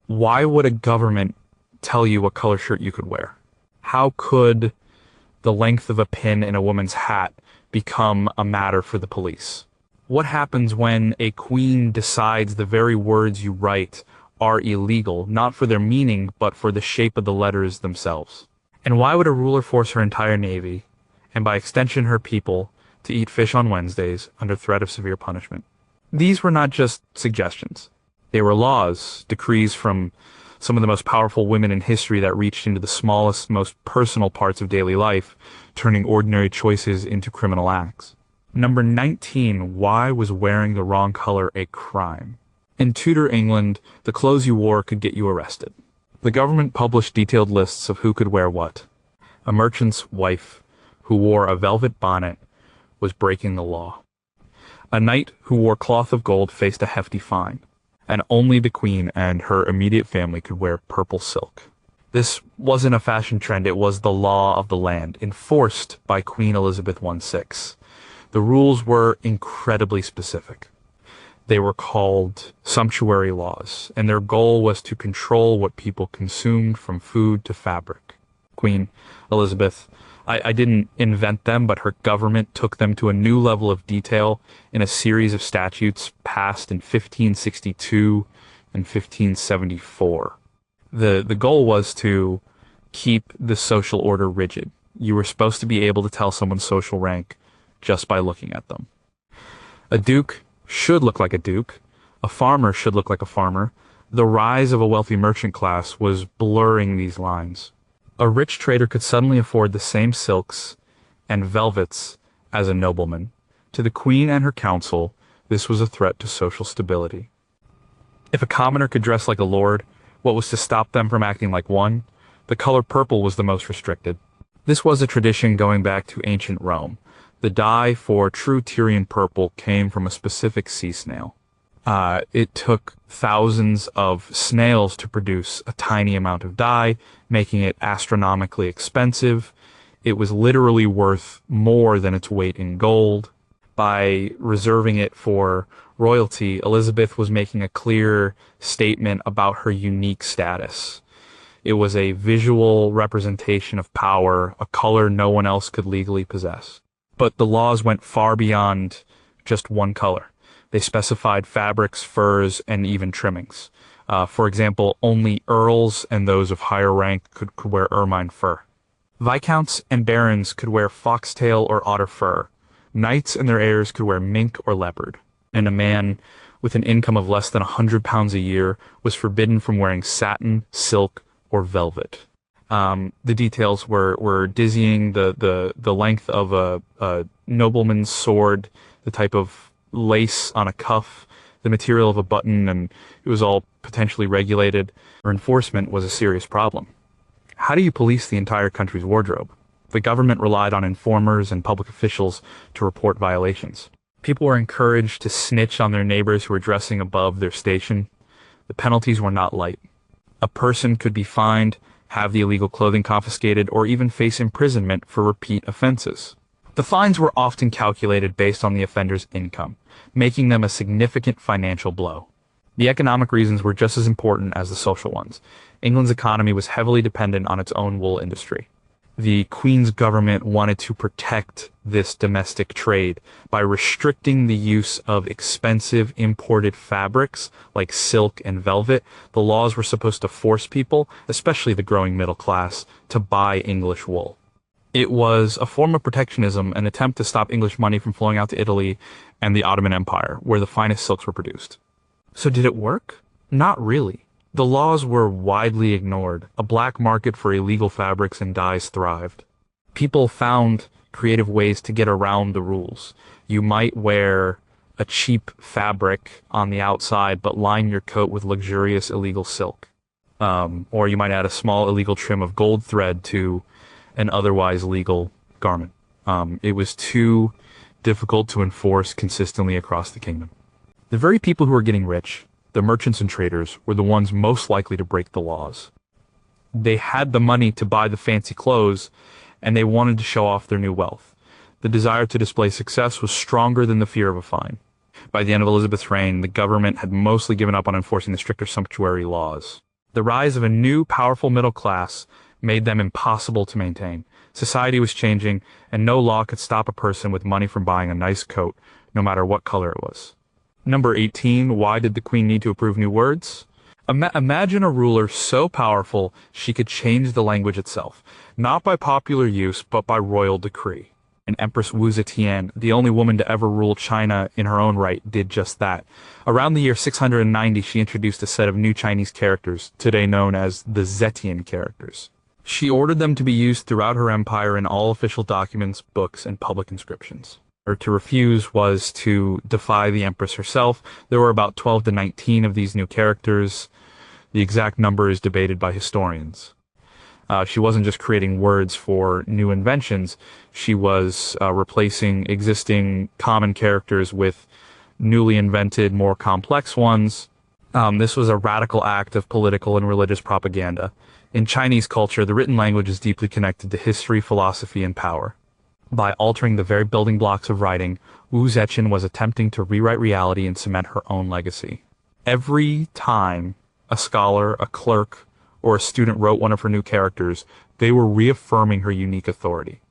Why would a government tell you what color shirt you could wear? How could the length of a pin in a woman's hat become a matter for the police? What happens when a queen decides the very words you write are illegal, not for their meaning, but for the shape of the letters themselves? And why would a ruler force her entire navy, and by extension her people, to eat fish on Wednesdays under threat of severe punishment? These were not just suggestions. They were laws, decrees from some of the most powerful women in history that reached into the smallest, most personal parts of daily life, turning ordinary choices into criminal acts. Number 19, why was wearing the wrong color a crime? In Tudor England, the clothes you wore could get you arrested. The government published detailed lists of who could wear what. A merchant's wife who wore a velvet bonnet was breaking the law. A knight who wore cloth of gold faced a hefty fine, and only the queen and her immediate family could wear purple silk. This wasn't a fashion trend, it was the law of the land, enforced by Queen Elizabeth I. The rules were incredibly specific. They were called Sumptuary Laws, and their goal was to control what people consumed from food to fabric. Queen Elizabeth, I didn't invent them, but her government took them to a new level of detail in a series of statutes passed in 1562 and 1574. The goal was to keep the social order rigid. You were supposed to be able to tell someone's social rank just by looking at them. A duke should look like a duke. A farmer should look like a farmer. The rise of a wealthy merchant class was blurring these lines. A rich trader could suddenly afford the same silks and velvets as a nobleman. To the queen and her council, this was a threat to social stability. If a commoner could dress like a lord, what was to stop them from acting like one? The color purple was the most restricted. This was a tradition going back to ancient Rome. The dye for true Tyrian purple came from a specific sea snail. It took thousands of snails to produce a tiny amount of dye, making it astronomically expensive. It was literally worth more than its weight in gold. By reserving it for royalty, Elizabeth was making a clear statement about her unique status. It was a visual representation of power, a color no one else could legally possess. But the laws went far beyond just one color. They specified fabrics, furs, and even trimmings. For example, only earls and those of higher rank could wear ermine fur. Viscounts and barons could wear foxtail or otter fur. Knights and their heirs could wear mink or leopard. And a man with an income of less than £100 a year was forbidden from wearing satin, silk, or velvet. The details were dizzying. The length of a nobleman's sword, the type of lace on a cuff, the material of a button, and it was all potentially regulated. Or enforcement was a serious problem. How do you police the entire country's wardrobe? The government relied on informers and public officials to report violations. People were encouraged to snitch on their neighbors who were dressing above their station. The penalties were not light. A person could be fined, have the illegal clothing confiscated, or even face imprisonment for repeat offenses. The fines were often calculated based on the offender's income, making them a significant financial blow. The economic reasons were just as important as the social ones. England's economy was heavily dependent on its own wool industry. The Queen's government wanted to protect this domestic trade by restricting the use of expensive imported fabrics like silk and velvet. The laws were supposed to force people, especially the growing middle class, to buy English wool. It was a form of protectionism, an attempt to stop English money from flowing out to Italy and the Ottoman Empire, where the finest silks were produced. So did it work? Not really. The laws were widely ignored. A black market for illegal fabrics and dyes thrived. People found creative ways to get around the rules. You might wear a cheap fabric on the outside, but line your coat with luxurious illegal silk. Or you might add a small illegal trim of gold thread to an otherwise legal garment. It was too difficult to enforce consistently across the kingdom. The very people who were getting rich, the merchants and traders, were the ones most likely to break the laws. They had the money to buy the fancy clothes, and they wanted to show off their new wealth. The desire to display success was stronger than the fear of a fine. By the end of Elizabeth's reign, the government had mostly given up on enforcing the stricter sumptuary laws. The rise of a new, powerful middle class made them impossible to maintain. Society was changing, and no law could stop a person with money from buying a nice coat, no matter what color it was. Number 18, why did the queen need to approve new words? Imagine a ruler so powerful she could change the language itself, not by popular use, but by royal decree. And Empress Wu Zetian, the only woman to ever rule China in her own right, did just that. Around the year 690, she introduced a set of new Chinese characters, today known as the Zetian characters. She ordered them to be used throughout her empire in all official documents, books, and public inscriptions. Or to refuse was to defy the empress herself. There were about 12 to 19 of these new characters. The exact number is debated by historians. She wasn't just creating words for new inventions. She was replacing existing common characters with newly invented, more complex ones. This was a radical act of political and religious propaganda. In Chinese culture, the written language is deeply connected to history, philosophy, and power. By altering the very building blocks of writing, Wu Zetian was attempting to rewrite reality and cement her own legacy. Every time a scholar, a clerk, or a student wrote one of her new characters, they were reaffirming her unique authority.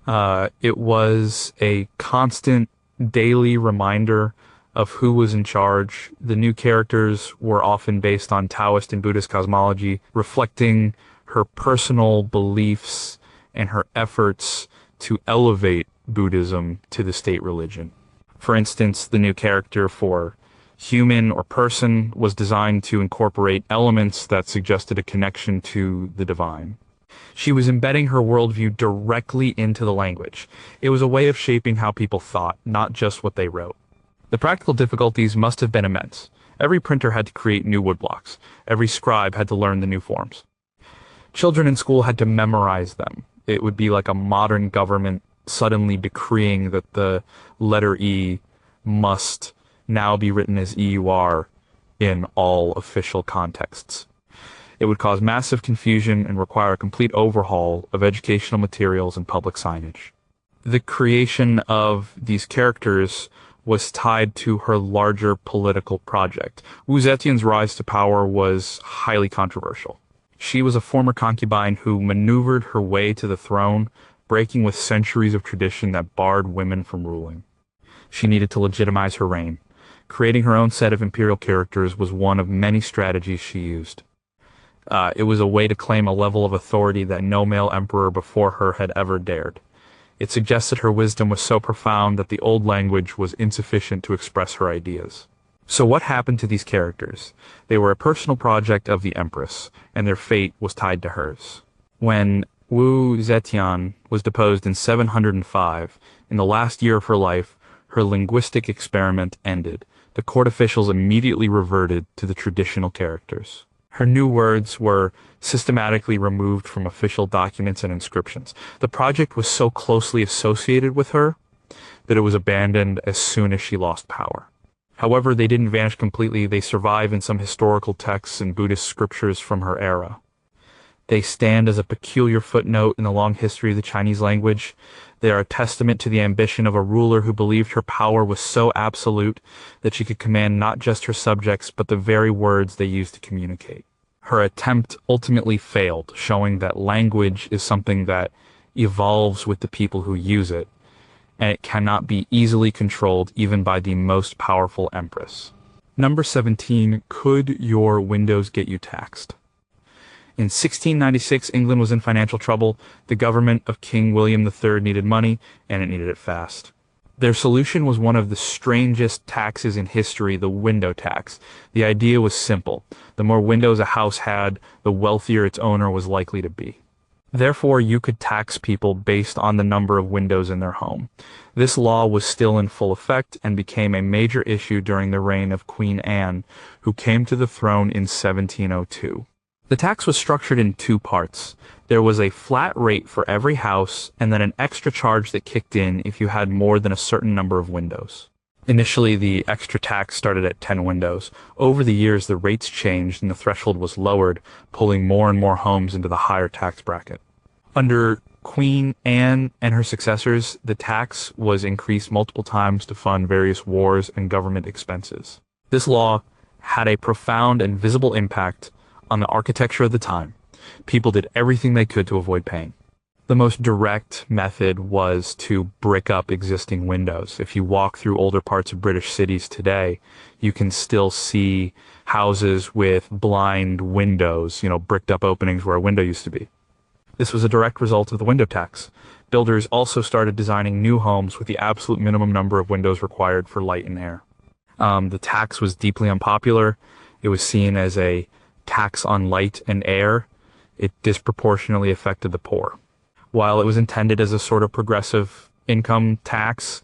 It was a constant daily reminder of who was in charge. The new characters were often based on Taoist and Buddhist cosmology, reflecting her personal beliefs and her efforts to elevate Buddhism to the state religion. For instance, the new character for human or person was designed to incorporate elements that suggested a connection to the divine. She was embedding her worldview directly into the language. It was a way of shaping how people thought, not just what they wrote. The practical difficulties must have been immense. Every printer had to create new woodblocks. Every scribe had to learn the new forms. Children in school had to memorize them. It would be like a modern government suddenly decreeing that the letter E must now be written as EUR in all official contexts. It would cause massive confusion and require a complete overhaul of educational materials and public signage. The creation of these characters was tied to her larger political project. Wu Zetian's rise to power was highly controversial. She was a former concubine who maneuvered her way to the throne, breaking with centuries of tradition that barred women from ruling. She needed to legitimize her reign. Creating her own set of imperial characters was one of many strategies she used. It was a way to claim a level of authority that no male emperor before her had ever dared. It suggested her wisdom was so profound that the old language was insufficient to express her ideas. So what happened to these characters? They were a personal project of the empress, and their fate was tied to hers. When Wu Zetian was deposed in 705, in the last year of her life, her linguistic experiment ended. The court officials immediately reverted to the traditional characters. Her new words were systematically removed from official documents and inscriptions. The project was so closely associated with her that it was abandoned as soon as she lost power. However, they didn't vanish completely. They survive in some historical texts and Buddhist scriptures from her era. They stand as a peculiar footnote in the long history of the Chinese language. They are a testament to the ambition of a ruler who believed her power was so absolute that she could command not just her subjects, but the very words they used to communicate. Her attempt ultimately failed, showing that language is something that evolves with the people who use it, and it cannot be easily controlled even by the most powerful empress. Number 17, could your windows get you taxed? In 1696, England was in financial trouble. The government of King William III needed money, and it needed it fast. Their solution was one of the strangest taxes in history, the window tax. The idea was simple. The more windows a house had, the wealthier its owner was likely to be. Therefore, you could tax people based on the number of windows in their home. This law was still in full effect and became a major issue during the reign of Queen Anne, who came to the throne in 1702. The tax was structured in two parts. There was a flat rate for every house, and then an extra charge that kicked in if you had more than a certain number of windows. Initially, the extra tax started at 10 windows. Over the years, the rates changed and the threshold was lowered, pulling more and more homes into the higher tax bracket. Under Queen Anne and her successors, the tax was increased multiple times to fund various wars and government expenses. This law had a profound and visible impact on the architecture of the time, people did everything they could to avoid paying. The most direct method was to brick up existing windows. If you walk through older parts of British cities today, you can still see houses with blind windows, bricked up openings where a window used to be. This was a direct result of the window tax. Builders also started designing new homes with the absolute minimum number of windows required for light and air. The tax was deeply unpopular. It was seen as a tax on light and air. It disproportionately affected the poor. While it was intended as a sort of progressive income tax,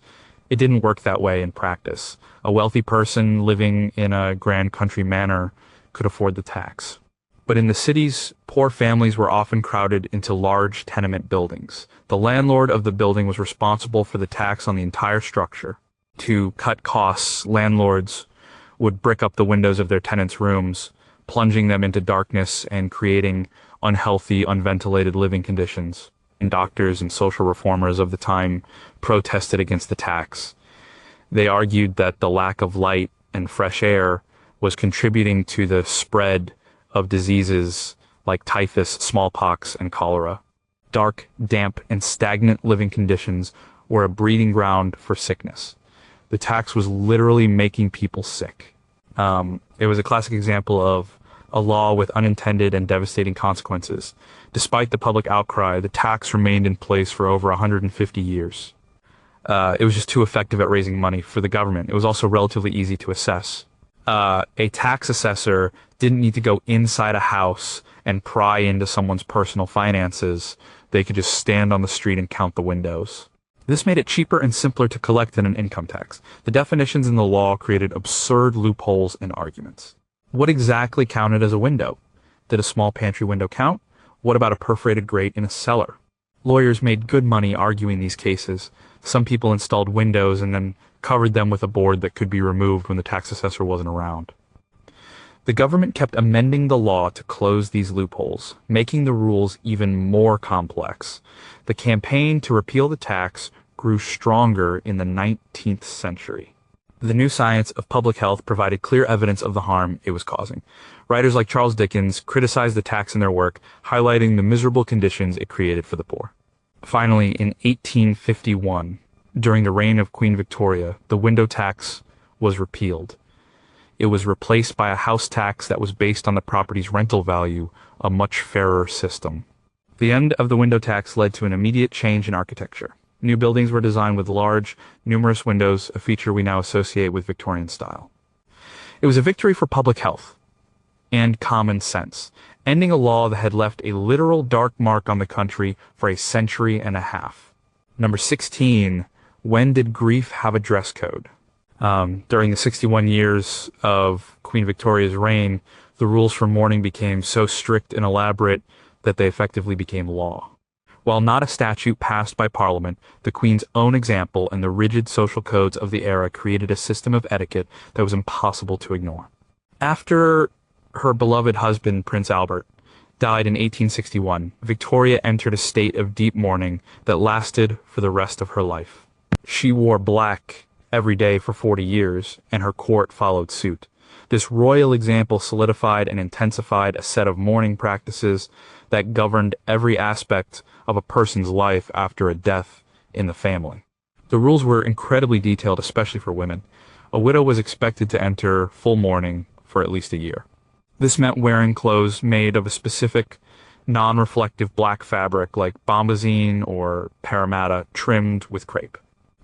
it didn't work that way in practice. A wealthy person living in a grand country manor could afford the tax. But in the cities, poor families were often crowded into large tenement buildings. The landlord of the building was responsible for the tax on the entire structure. To cut costs, landlords would brick up the windows of their tenants' rooms, plunging them into darkness and creating unhealthy, unventilated living conditions. And doctors and social reformers of the time protested against the tax. They argued that the lack of light and fresh air was contributing to the spread of diseases like typhus, smallpox, and cholera. Dark, damp, and stagnant living conditions were a breeding ground for sickness. The tax was literally making people sick. It was a classic example of a law with unintended and devastating consequences. Despite the public outcry, the tax remained in place for over 150 years. It was just too effective at raising money for the government. It was also relatively easy to assess. A tax assessor didn't need to go inside a house and pry into someone's personal finances. They could just stand on the street and count the windows. This made it cheaper and simpler to collect than an income tax. The definitions in the law created absurd loopholes and arguments. What exactly counted as a window? Did a small pantry window count? What about a perforated grate in a cellar? Lawyers made good money arguing these cases. Some people installed windows and then covered them with a board that could be removed when the tax assessor wasn't around. The government kept amending the law to close these loopholes, making the rules even more complex. The campaign to repeal the tax grew stronger in the 19th century. The new science of public health provided clear evidence of the harm it was causing. Writers like Charles Dickens criticized the tax in their work, highlighting the miserable conditions it created for the poor. Finally, in 1851, during the reign of Queen Victoria, the window tax was repealed. It was replaced by a house tax that was based on the property's rental value, a much fairer system. The end of the window tax led to an immediate change in architecture. New buildings were designed with large, numerous windows, a feature we now associate with Victorian style. It was a victory for public health and common sense, ending a law that had left a literal dark mark on the country for a century and a half. Number 16, when did grief have a dress code? During the 61 years of Queen Victoria's reign, the rules for mourning became so strict and elaborate that they effectively became law. While not a statute passed by Parliament, the Queen's own example and the rigid social codes of the era created a system of etiquette that was impossible to ignore. After her beloved husband, Prince Albert, died in 1861, Victoria entered a state of deep mourning that lasted for the rest of her life. She wore black every day for 40 years, and her court followed suit. This royal example solidified and intensified a set of mourning practices that governed every aspect of a person's life after a death in the family. The rules were incredibly detailed, especially for women. A widow was expected to enter full mourning for at least a year. This meant wearing clothes made of a specific non-reflective black fabric like bombazine or parramatta trimmed with crepe.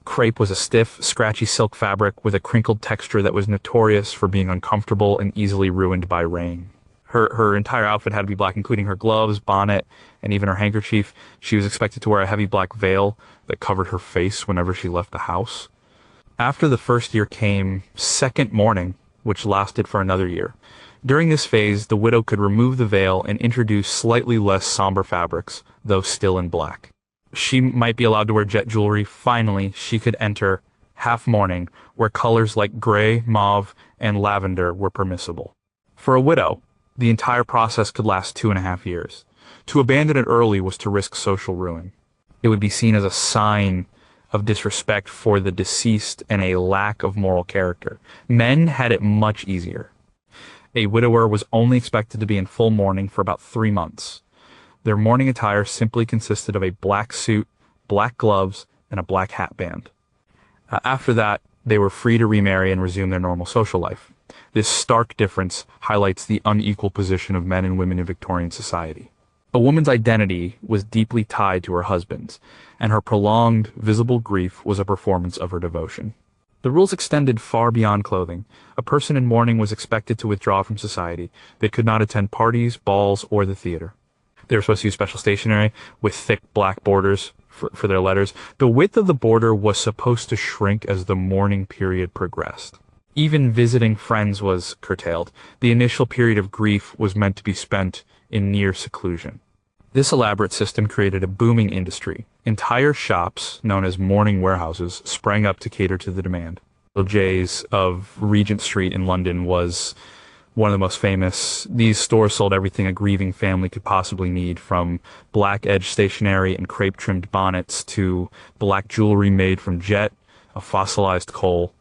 Crepe was a stiff, scratchy silk fabric with a crinkled texture that was notorious for being uncomfortable and easily ruined by rain. Her entire outfit had to be black, including her gloves, bonnet, and even her handkerchief. She was expected to wear a heavy black veil that covered her face whenever she left the house. After the first year came second mourning, which lasted for another year. During this phase, the widow could remove the veil and introduce slightly less somber fabrics, though still in black. She might be allowed to wear jet jewelry. Finally, she could enter half mourning, where colors like gray, mauve, and lavender were permissible. For a widow, the entire process could last 2.5 years. To abandon it early was to risk social ruin. It would be seen as a sign of disrespect for the deceased and a lack of moral character. Men had it much easier. A widower was only expected to be in full mourning for about 3 months. Their mourning attire simply consisted of a black suit, black gloves, and a black hat band. After that, they were free to remarry and resume their normal social life. This stark difference highlights the unequal position of men and women in Victorian society. A woman's identity was deeply tied to her husband's, and her prolonged, visible grief was a performance of her devotion. The rules extended far beyond clothing. A person in mourning was expected to withdraw from society. They could not attend parties, balls, or the theater. They were supposed to use special stationery with thick black borders for their letters. The width of the border was supposed to shrink as the mourning period progressed. Even visiting friends was curtailed. The initial period of grief was meant to be spent in near seclusion. This elaborate system created a booming industry. Entire shops, known as mourning warehouses, sprang up to cater to the demand. J's of Regent Street in London was one of the most famous. These stores sold everything a grieving family could possibly need, from black edged stationery and crepe-trimmed bonnets to black jewelry made from jet, of fossilized coal.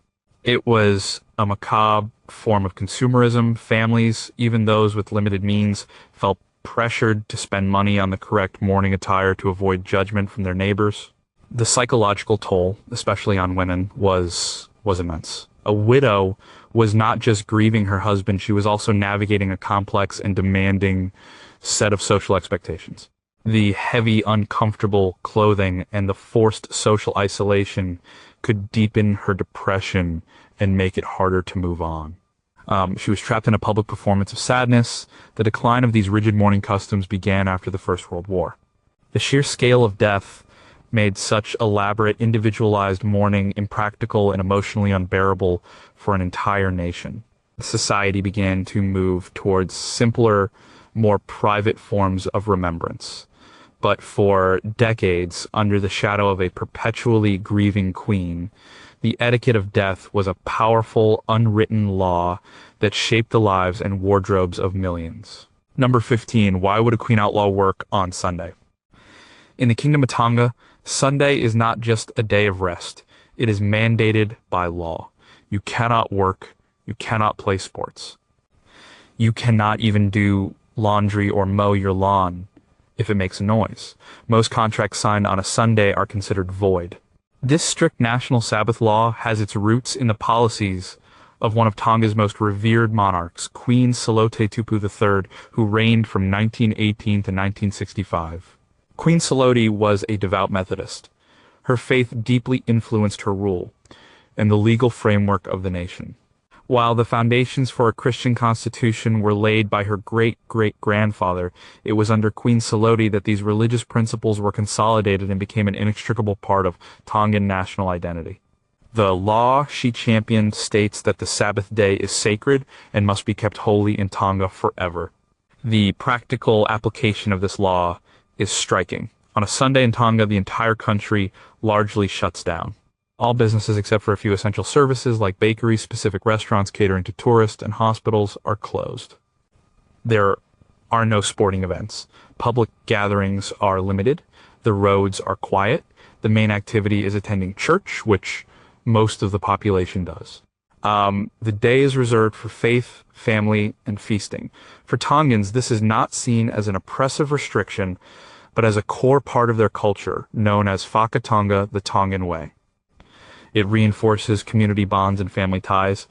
It was a macabre form of consumerism. Families, even those with limited means, felt pressured to spend money on the correct mourning attire to avoid judgment from their neighbors. The psychological toll, especially on women, was immense. A widow was not just grieving her husband, she was also navigating a complex and demanding set of social expectations. The heavy, uncomfortable clothing and the forced social isolation could deepen her depression and make it harder to move on. She was trapped in a public performance of sadness. The decline of these rigid mourning customs began after the First World War. The sheer scale of death made such elaborate, individualized mourning impractical and emotionally unbearable for an entire nation. Society began to move towards simpler, more private forms of remembrance. But for decades, under the shadow of a perpetually grieving queen, the etiquette of death was a powerful, unwritten law that shaped the lives and wardrobes of millions. Number 15. Why would a queen outlaw work on Sunday? In the Kingdom of Tonga, Sunday is not just a day of rest. It is mandated by law. You cannot work. You cannot play sports. You cannot even do laundry or mow your lawn if it makes a noise. Most contracts signed on a Sunday are considered void. This strict national Sabbath law has its roots in the policies of one of Tonga's most revered monarchs, Queen Salote Tupu III, who reigned from 1918 to 1965. Queen Salote was a devout Methodist. Her faith deeply influenced her rule and the legal framework of the nation. While the foundations for a Christian constitution were laid by her great-great-grandfather, it was under Queen Salote that these religious principles were consolidated and became an inextricable part of Tongan national identity. The law she championed states that the Sabbath day is sacred and must be kept holy in Tonga forever. The practical application of this law is striking. On a Sunday in Tonga, the entire country largely shuts down. All businesses except for a few essential services like bakeries, specific restaurants catering to tourists, and hospitals are closed. There are no sporting events. Public gatherings are limited. The roads are quiet. The main activity is attending church, which most of the population does. The day is reserved for faith, family, and feasting. For Tongans, this is not seen as an oppressive restriction, but as a core part of their culture, known as Whakatonga, the Tongan way. It reinforces community bonds and family ties.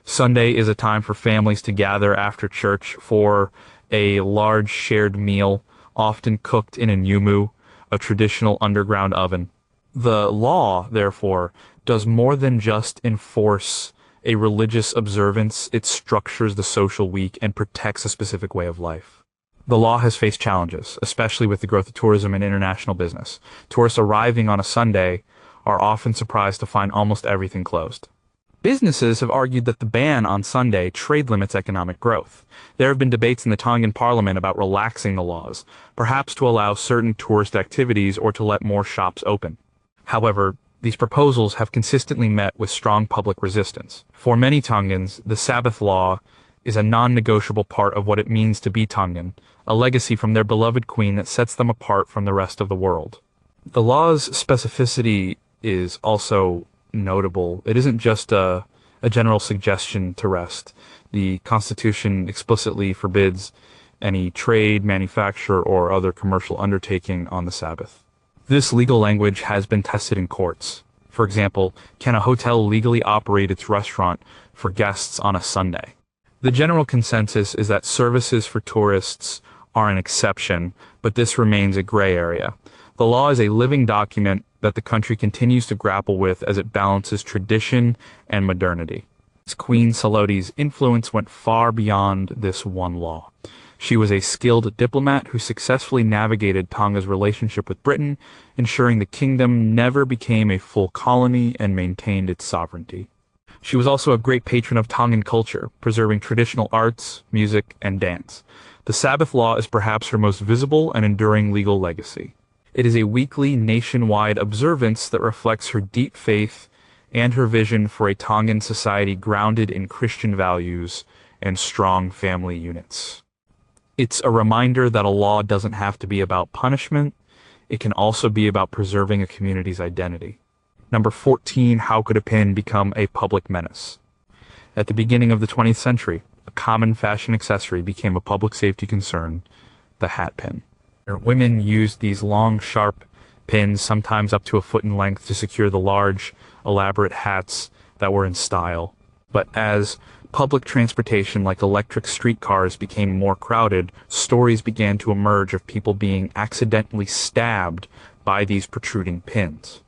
Sunday is a time for families to gather after church for a large shared meal, often cooked in a nyumu, a traditional underground oven. The law, therefore, does more than just enforce a religious observance. It structures the social week and protects a specific way of life. The law has faced challenges, especially with the growth of tourism and international business. Tourists arriving on a Sunday are often surprised to find almost everything closed. Businesses have argued that the ban on Sunday trade limits economic growth. There have been debates in the Tongan parliament about relaxing the laws, perhaps to allow certain tourist activities or to let more shops open. However, these proposals have consistently met with strong public resistance. For many Tongans, the Sabbath law is a non-negotiable part of what it means to be Tongan, a legacy from their beloved queen that sets them apart from the rest of the world. The law's specificity is also notable. It isn't just a a general suggestion to rest. The Constitution explicitly forbids any trade, manufacture, or other commercial undertaking on the Sabbath. This legal language has been tested in courts. For example, can a hotel legally operate its restaurant for guests on a Sunday? The general consensus is that services for tourists are an exception, but this remains a gray area. The law is a living document that the country continues to grapple with as it balances tradition and modernity. Queen Salodi's influence went far beyond this one law. She was a skilled diplomat who successfully navigated Tonga's relationship with Britain, ensuring the kingdom never became a full colony and maintained its sovereignty. She was also a great patron of Tongan culture, preserving traditional arts, music, and dance. The Sabbath law is perhaps her most visible and enduring legal legacy. It is a weekly, nationwide observance that reflects her deep faith and her vision for a Tongan society grounded in Christian values and strong family units. It's a reminder that a law doesn't have to be about punishment. It can also be about preserving a community's identity. Number 14, how could a pin become a public menace? At the beginning of the 20th century, a common fashion accessory became a public safety concern, the hat pin. Women used these long, sharp pins, sometimes up to a foot in length, to secure the large, elaborate hats that were in style. But as public transportation like electric streetcars became more crowded, stories began to emerge of people being accidentally stabbed by these protruding pins.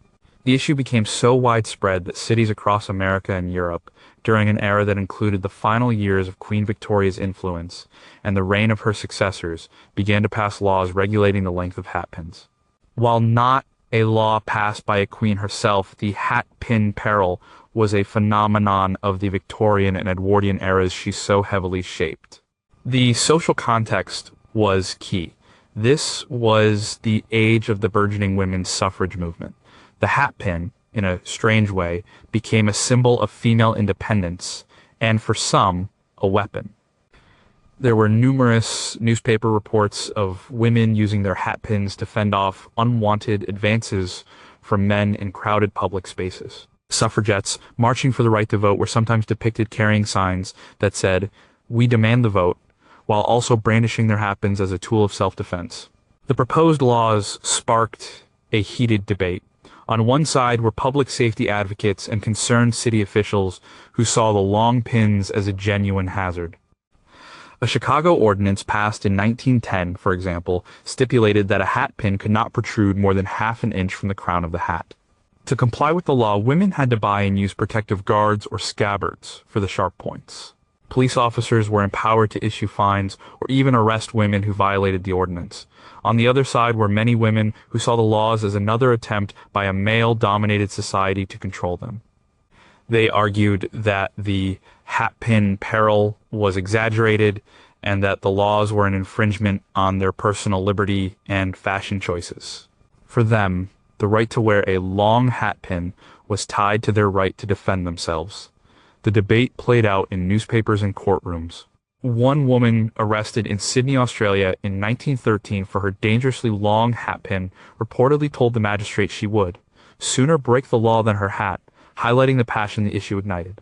The issue became so widespread that cities across America and Europe, during an era that included the final years of Queen Victoria's influence and the reign of her successors, began to pass laws regulating the length of hat pins. While not a law passed by a queen herself, the hat pin peril was a phenomenon of the Victorian and Edwardian eras she so heavily shaped. The social context was key. This was the age of the burgeoning women's suffrage movement. The hat pin, in a strange way, became a symbol of female independence, and for some, a weapon. There were numerous newspaper reports of women using their hat pins to fend off unwanted advances from men in crowded public spaces. Suffragettes marching for the right to vote were sometimes depicted carrying signs that said, "We demand the vote," while also brandishing their hat pins as a tool of self-defense. The proposed laws sparked a heated debate. On one side were public safety advocates and concerned city officials who saw the long pins as a genuine hazard. A Chicago ordinance passed in 1910, for example, stipulated that a hat pin could not protrude more than half an inch from the crown of the hat. To comply with the law, women had to buy and use protective guards or scabbards for the sharp points. Police officers were empowered to issue fines or even arrest women who violated the ordinance. On the other side were many women who saw the laws as another attempt by a male-dominated society to control them. They argued that the hat pin peril was exaggerated and that the laws were an infringement on their personal liberty and fashion choices. For them, the right to wear a long hat pin was tied to their right to defend themselves. The debate played out in newspapers and courtrooms. One woman arrested in Sydney, Australia in 1913 for her dangerously long hat pin reportedly told the magistrate she would sooner break the law than her hat, highlighting the passion the issue ignited.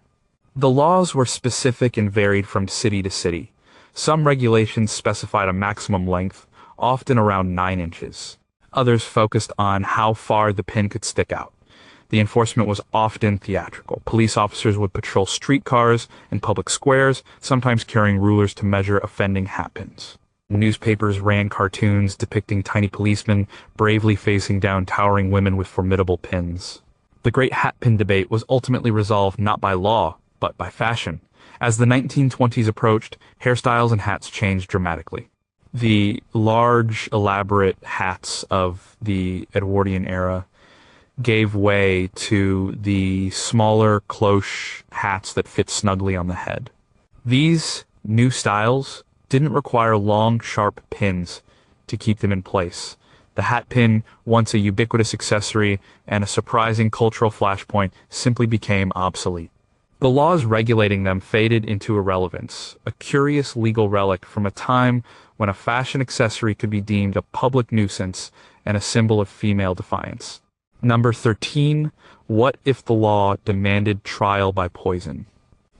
The laws were specific and varied from city to city. Some regulations specified a maximum length, often around 9 inches. Others focused on how far the pin could stick out. The enforcement was often theatrical. Police officers would patrol streetcars and public squares, sometimes carrying rulers to measure offending hat pins. Newspapers ran cartoons depicting tiny policemen bravely facing down towering women with formidable pins. The great hat pin debate was ultimately resolved not by law, but by fashion. As the 1920s approached, hairstyles and hats changed dramatically. The large, elaborate hats of the Edwardian era gave way to the smaller, cloche hats that fit snugly on the head. These new styles didn't require long, sharp pins to keep them in place. The hat pin, once a ubiquitous accessory and a surprising cultural flashpoint, simply became obsolete. The laws regulating them faded into irrelevance, a curious legal relic from a time when a fashion accessory could be deemed a public nuisance and a symbol of female defiance. Number 13, what if the law demanded trial by poison?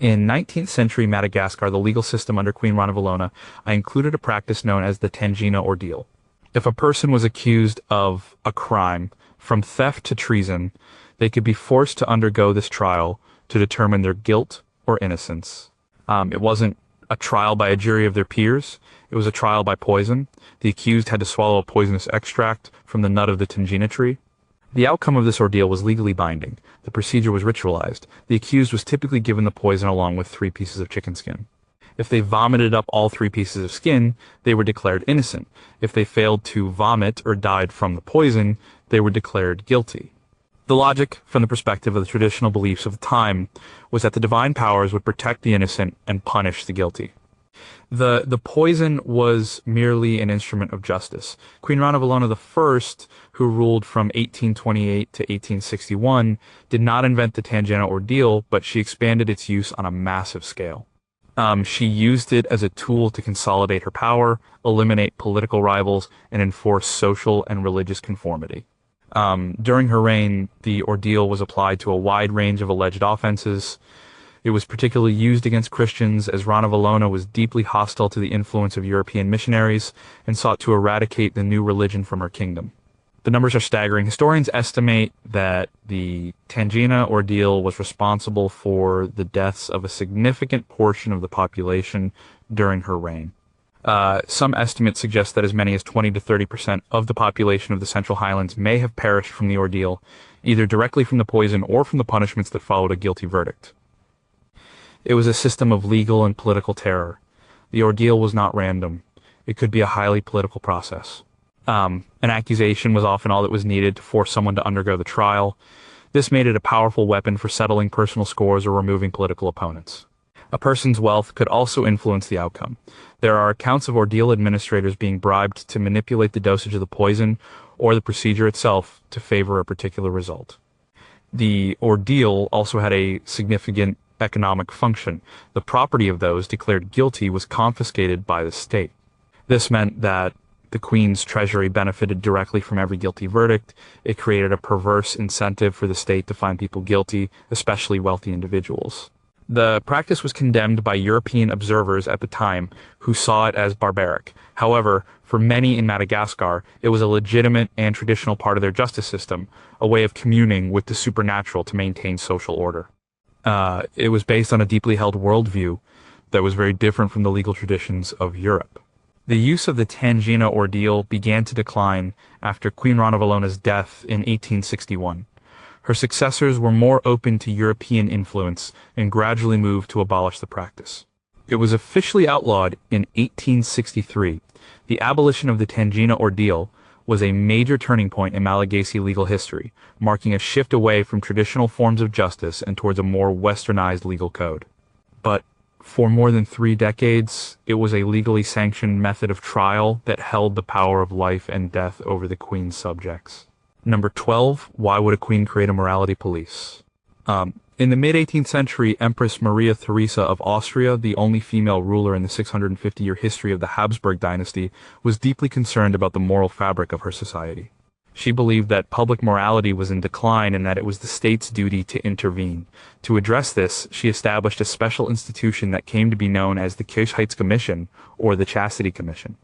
In 19th century Madagascar, the legal system under Queen Ranavalona, I included a practice known as the Tangina ordeal. If a person was accused of a crime, from theft to treason, they could be forced to undergo this trial to determine their guilt or innocence. It wasn't a trial by a jury of their peers. It was a trial by poison. The accused had to swallow a poisonous extract from the nut of the Tangina tree. The outcome of this ordeal was legally binding. The procedure was ritualized. The accused was typically given the poison along with 3 pieces of chicken skin. If they vomited up all 3 pieces of skin, they were declared innocent. If they failed to vomit or died from the poison, they were declared guilty. The logic, from the perspective of the traditional beliefs of the time, was that the divine powers would protect the innocent and punish the guilty. The poison was merely an instrument of justice. Queen Ranavalona I, who ruled from 1828 to 1861, did not invent the Tangina ordeal, but she expanded its use on a massive scale. She used it as a tool to consolidate her power, eliminate political rivals, and enforce social and religious conformity. During her reign, the ordeal was applied to a wide range of alleged offenses. It was particularly used against Christians, as Ranavalona was deeply hostile to the influence of European missionaries and sought to eradicate the new religion from her kingdom. The numbers are staggering. Historians estimate that the Tangina ordeal was responsible for the deaths of a significant portion of the population during her reign. Some estimates suggest that as many as 20 to 30% of the population of the Central Highlands may have perished from the ordeal, either directly from the poison or from the punishments that followed a guilty verdict. It was a system of legal and political terror. The ordeal was not random. It could be a highly political process. An accusation was often all that was needed to force someone to undergo the trial. This made it a powerful weapon for settling personal scores or removing political opponents. A person's wealth could also influence the outcome. There are accounts of ordeal administrators being bribed to manipulate the dosage of the poison or the procedure itself to favor a particular result. The ordeal also had a significant economic function. The property of those declared guilty was confiscated by the state. This meant that the Queen's treasury benefited directly from every guilty verdict. It created a perverse incentive for the state to find people guilty, especially wealthy individuals. The practice was condemned by European observers at the time, who saw it as barbaric. However, for many in Madagascar, it was a legitimate and traditional part of their justice system, a way of communing with the supernatural to maintain social order. It was based on a deeply held worldview that was very different from the legal traditions of Europe. The use of the Tangina ordeal began to decline after Queen Ranavalona's death in 1861. Her successors were more open to European influence and gradually moved to abolish the practice. It was officially outlawed in 1863. The abolition of the Tangina ordeal was a major turning point in Malagasy legal history, marking a shift away from traditional forms of justice and towards a more westernized legal code. But for more than 3 decades, it was a legally sanctioned method of trial that held the power of life and death over the Queen's subjects. Number 12, why would a queen create a morality police? In the mid-18th century, Empress Maria Theresa of Austria, the only female ruler in the 650-year history of the Habsburg dynasty, was deeply concerned about the moral fabric of her society. She believed that public morality was in decline and that it was the state's duty to intervene. To address this, she established a special institution that came to be known as the Kirchheitskommission, or the Chastity Commission.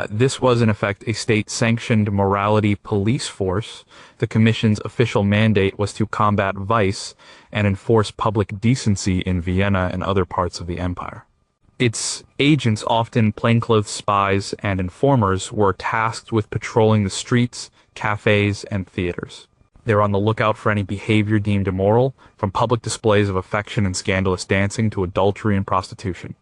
This was, in effect, a state-sanctioned morality police force. The commission's official mandate was to combat vice and enforce public decency in Vienna and other parts of the empire. Its agents, often plainclothes spies and informers, were tasked with patrolling the streets, cafes, and theaters. They were on the lookout for any behavior deemed immoral, from public displays of affection and scandalous dancing to adultery and prostitution.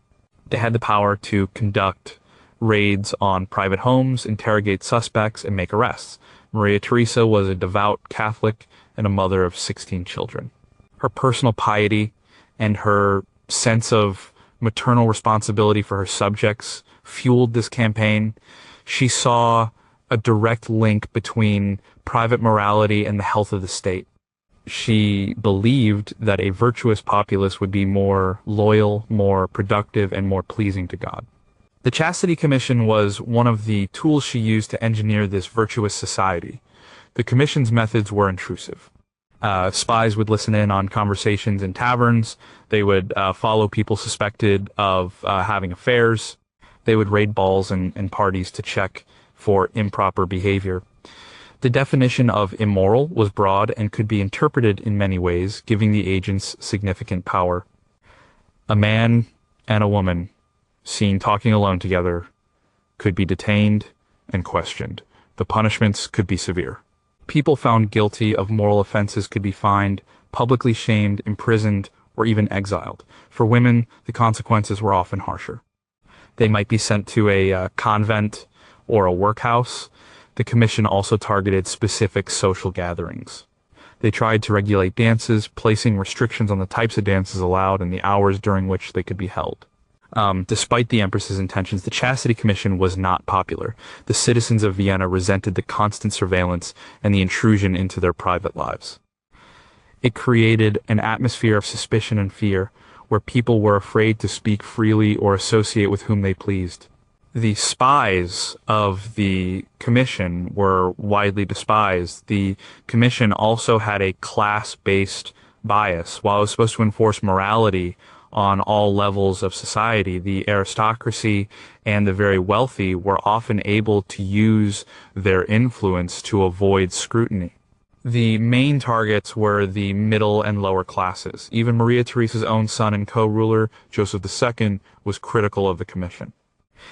They had the power to conduct raids on private homes, interrogate suspects, and make arrests. Maria Theresa was a devout Catholic and a mother of 16 children. Her personal piety and her sense of maternal responsibility for her subjects fueled this campaign. She saw a direct link between private morality and the health of the state. She believed that a virtuous populace would be more loyal, more productive, and more pleasing to God. The Chastity Commission was one of the tools she used to engineer this virtuous society. The Commission's methods were intrusive. Spies would listen in on conversations in taverns. They would follow people suspected of having affairs. They would raid balls and parties to check for improper behavior. The definition of immoral was broad and could be interpreted in many ways, giving the agents significant power. A man and a woman seen talking alone together could be detained and questioned. The punishments could be severe. People found guilty of moral offenses could be fined, publicly shamed, imprisoned, or even exiled. For women, the consequences were often harsher. They might be sent to a convent or a workhouse. The commission also targeted specific social gatherings. They tried to regulate dances, placing restrictions on the types of dances allowed and the hours during which they could be held. Despite the Empress's intentions, the Chastity Commission was not popular. The citizens of Vienna resented the constant surveillance and the intrusion into their private lives. It created an atmosphere of suspicion and fear, where people were afraid to speak freely or associate with whom they pleased. The spies of the commission were widely despised. The commission also had a class-based bias. While it was supposed to enforce morality on all levels of society, the aristocracy and the very wealthy were often able to use their influence to avoid scrutiny. The main targets were the middle and lower classes. Even Maria Theresa's own son and co-ruler, Joseph II, was critical of the commission.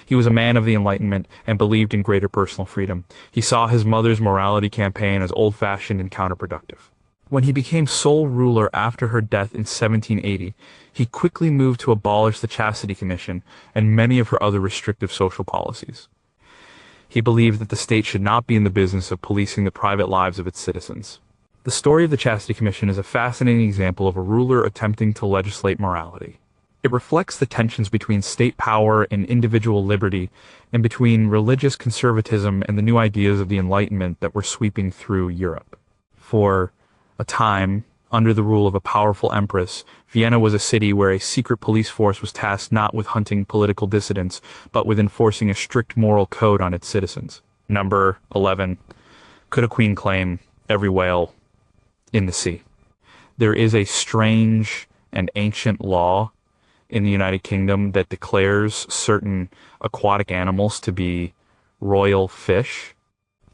He was a man of the Enlightenment and believed in greater personal freedom. He saw his mother's morality campaign as old-fashioned and counterproductive. When he became sole ruler after her death in 1780, he quickly moved to abolish the Chastity Commission and many of her other restrictive social policies. He believed that the state should not be in the business of policing the private lives of its citizens. The story of the Chastity Commission is a fascinating example of a ruler attempting to legislate morality. It reflects the tensions between state power and individual liberty, and between religious conservatism and the new ideas of the Enlightenment that were sweeping through Europe. For a time, under the rule of a powerful empress, Vienna was a city where a secret police force was tasked not with hunting political dissidents, but with enforcing a strict moral code on its citizens. Number 11. Could a queen claim every whale in the sea? There is a strange and ancient law in the United Kingdom that declares certain aquatic animals to be royal fish.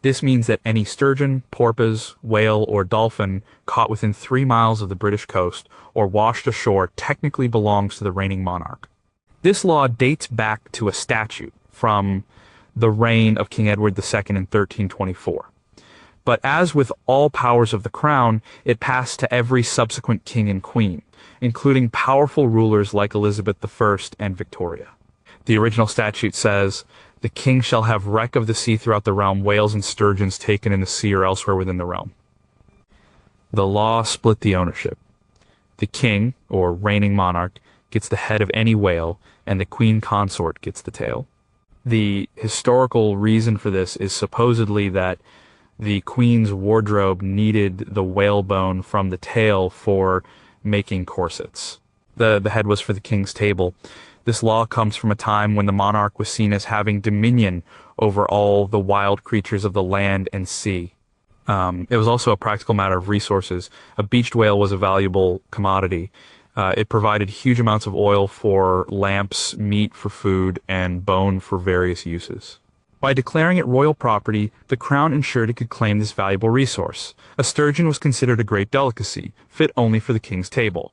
This means that any sturgeon, porpoise, whale, or dolphin caught within 3 miles of the British coast or washed ashore technically belongs to the reigning monarch. This law dates back to a statute from the reign of King Edward II in 1324. But as with all powers of the crown, it passed to every subsequent king and queen, including powerful rulers like Elizabeth I and Victoria. The original statute says, "The king shall have wreck of the sea throughout the realm, whales and sturgeons taken in the sea or elsewhere within the realm." The law split the ownership. The king, or reigning monarch, gets the head of any whale, and the queen consort gets the tail. The historical reason for this is supposedly that the queen's wardrobe needed the whalebone from the tail for making corsets. The head was for the king's table. This law comes from a time when the monarch was seen as having dominion over all the wild creatures of the land and sea. It was also a practical matter of resources. A beached whale was a valuable commodity. It provided huge amounts of oil for lamps, meat for food, and bone for various uses. By declaring it royal property, the crown ensured it could claim this valuable resource. A sturgeon was considered a great delicacy, fit only for the king's table.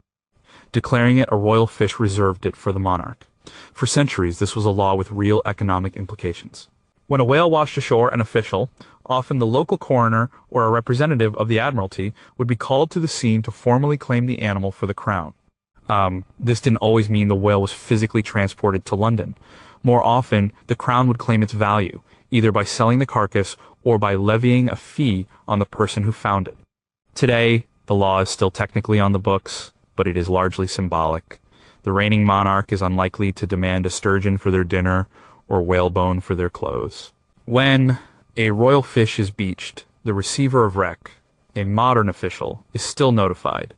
Declaring it a royal fish reserved it for the monarch. For centuries, this was a law with real economic implications. When a whale washed ashore, an official, often the local coroner or a representative of the admiralty, would be called to the scene to formally claim the animal for the crown. This didn't always mean the whale was physically transported to London. More often, the crown would claim its value, either by selling the carcass or by levying a fee on the person who found it. Today, the law is still technically on the books, but it is largely symbolic. The reigning monarch is unlikely to demand a sturgeon for their dinner or whalebone for their clothes. When a royal fish is beached, the receiver of wreck, a modern official, is still notified.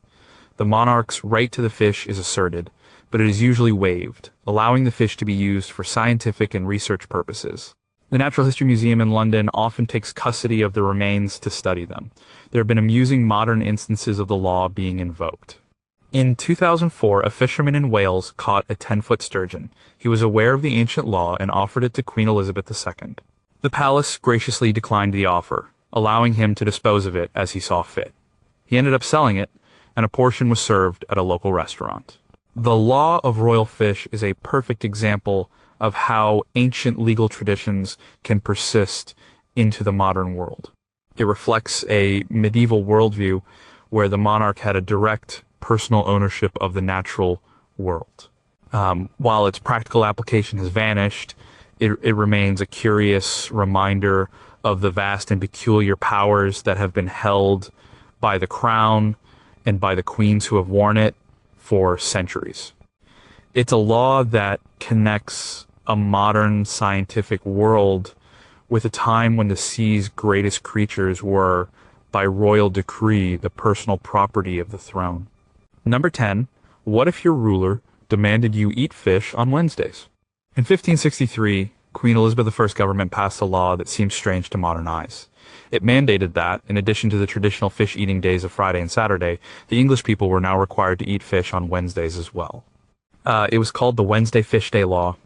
The monarch's right to the fish is asserted, but it is usually waived, allowing the fish to be used for scientific and research purposes. The Natural History Museum in London often takes custody of the remains to study them. There have been amusing modern instances of the law being invoked. In 2004, a fisherman in Wales caught a 10-foot sturgeon. He was aware of the ancient law and offered it to Queen Elizabeth II. The palace graciously declined the offer, allowing him to dispose of it as he saw fit. He ended up selling it, and a portion was served at a local restaurant. The law of royal fish is a perfect example of how ancient legal traditions can persist into the modern world. It reflects a medieval worldview where the monarch had a direct personal ownership of the natural world. While its practical application has vanished, it remains a curious reminder of the vast and peculiar powers that have been held by the crown and by the queens who have worn it for centuries. It's a law that connects a modern scientific world with a time when the sea's greatest creatures were, by royal decree, the personal property of the throne. Number 10. What if your ruler demanded you eat fish on Wednesdays? In 1563, Queen Elizabeth I's government passed a law that seems strange to modern eyes. It mandated that, in addition to the traditional fish-eating days of Friday and Saturday, the English people were now required to eat fish on Wednesdays as well. It was called the Wednesday Fish Day Law.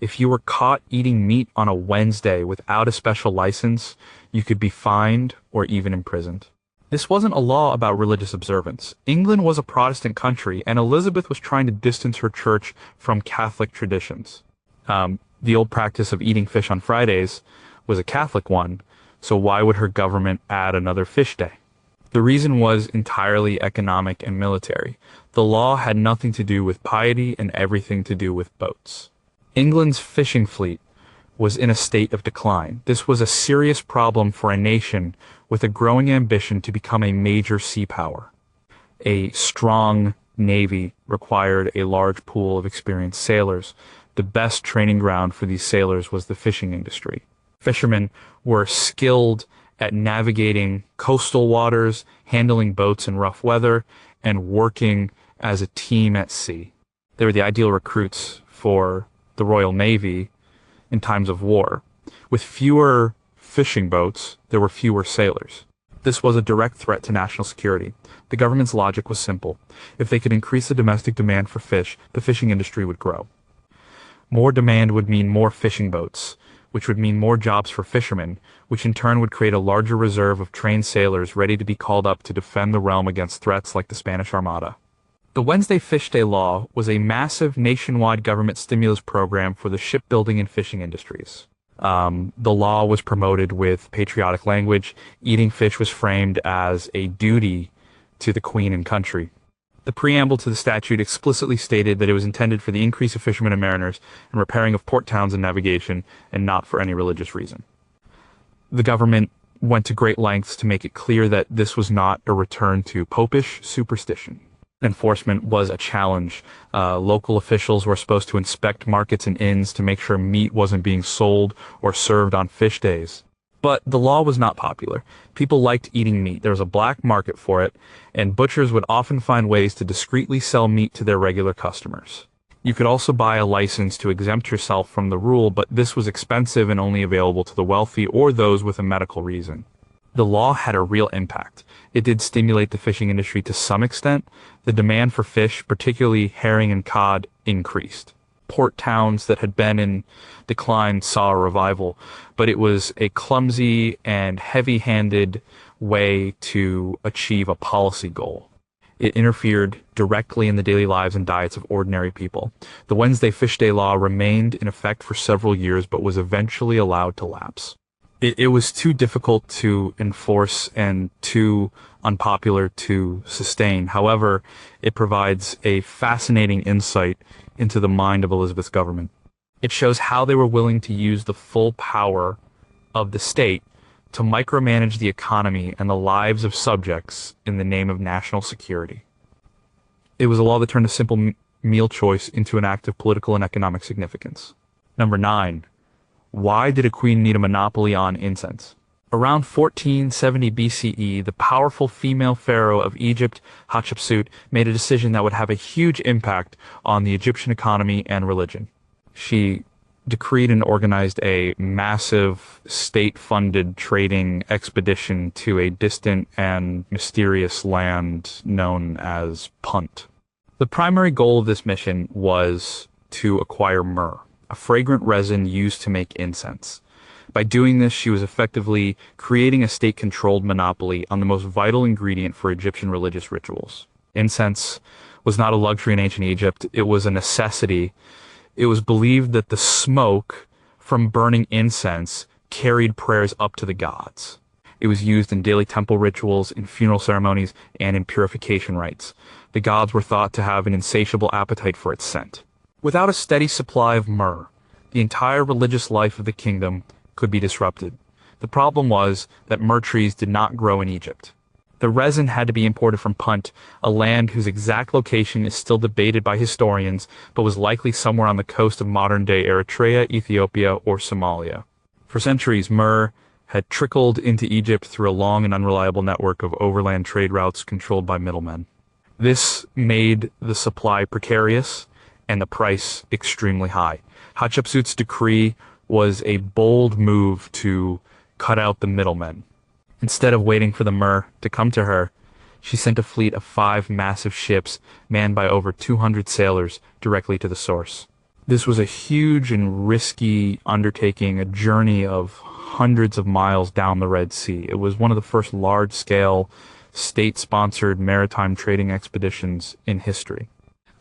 If you were caught eating meat on a Wednesday without a special license, you could be fined or even imprisoned. This wasn't a law about religious observance. England was a Protestant country, and Elizabeth was trying to distance her church from Catholic traditions. The old practice of eating fish on Fridays was a Catholic one, so why would her government add another fish day? The reason was entirely economic and military. The law had nothing to do with piety and everything to do with boats. England's fishing fleet was in a state of decline. This was a serious problem for a nation with a growing ambition to become a major sea power. A strong navy required a large pool of experienced sailors. The best training ground for these sailors was the fishing industry. Fishermen were skilled at navigating coastal waters, handling boats in rough weather, and working as a team at sea. They were the ideal recruits for the Royal Navy in times of war. With fewer fishing boats, there were fewer sailors. This was a direct threat to national security. The government's logic was simple. If they could increase the domestic demand for fish, the fishing industry would grow. More demand would mean more fishing boats, which would mean more jobs for fishermen, which in turn would create a larger reserve of trained sailors ready to be called up to defend the realm against threats like the Spanish Armada. The Wednesday Fish Day Law was a massive nationwide government stimulus program for the shipbuilding and fishing industries. The law was promoted with patriotic language. Eating fish was framed as a duty to the Queen and country. The preamble to the statute explicitly stated that it was intended for the increase of fishermen and mariners and repairing of port towns and navigation, and not for any religious reason. The government went to great lengths to make it clear that this was not a return to popish superstition. Enforcement was a challenge. Local officials were supposed to inspect markets and inns to make sure meat wasn't being sold or served on fish days. But the law was not popular. People liked eating meat. There was a black market for it, and butchers would often find ways to discreetly sell meat to their regular customers. You could also buy a license to exempt yourself from the rule, but this was expensive and only available to the wealthy or those with a medical reason. The law had a real impact. It did stimulate the fishing industry to some extent. The demand for fish, particularly herring and cod, increased. Port towns that had been in decline saw a revival, but it was a clumsy and heavy-handed way to achieve a policy goal. It interfered directly in the daily lives and diets of ordinary people. The Wednesday Fish Day Law remained in effect for several years, but was eventually allowed to lapse. It was too difficult to enforce and too unpopular to sustain. However, it provides a fascinating insight into the mind of Elizabeth's government. It shows how they were willing to use the full power of the state to micromanage the economy and the lives of subjects in the name of national security. It was a law that turned a simple meal choice into an act of political and economic significance. Number 9. Why did a queen need a monopoly on incense? Around 1470 BCE, the powerful female pharaoh of Egypt, Hatshepsut, made a decision that would have a huge impact on the Egyptian economy and religion. She decreed and organized a massive state-funded trading expedition to a distant and mysterious land known as Punt. The primary goal of this mission was to acquire myrrh, a fragrant resin used to make incense. By doing this, she was effectively creating a state-controlled monopoly on the most vital ingredient for Egyptian religious rituals. Incense was not a luxury in ancient Egypt, it was a necessity. It was believed that the smoke from burning incense carried prayers up to the gods. It was used in daily temple rituals, in funeral ceremonies, and in purification rites. The gods were thought to have an insatiable appetite for its scent. Without a steady supply of myrrh, the entire religious life of the kingdom could be disrupted. The problem was that myrrh trees did not grow in Egypt. The resin had to be imported from Punt, a land whose exact location is still debated by historians, but was likely somewhere on the coast of modern-day Eritrea, Ethiopia, or Somalia. For centuries, myrrh had trickled into Egypt through a long and unreliable network of overland trade routes controlled by middlemen. This made the supply precarious and the price extremely high. Hatshepsut's decree was a bold move to cut out the middlemen. Instead of waiting for the myrrh to come to her, she sent a fleet of 5 massive ships manned by over 200 sailors directly to the source. This was a huge and risky undertaking, a journey of hundreds of miles down the Red Sea. It was one of the first large-scale, state-sponsored maritime trading expeditions in history.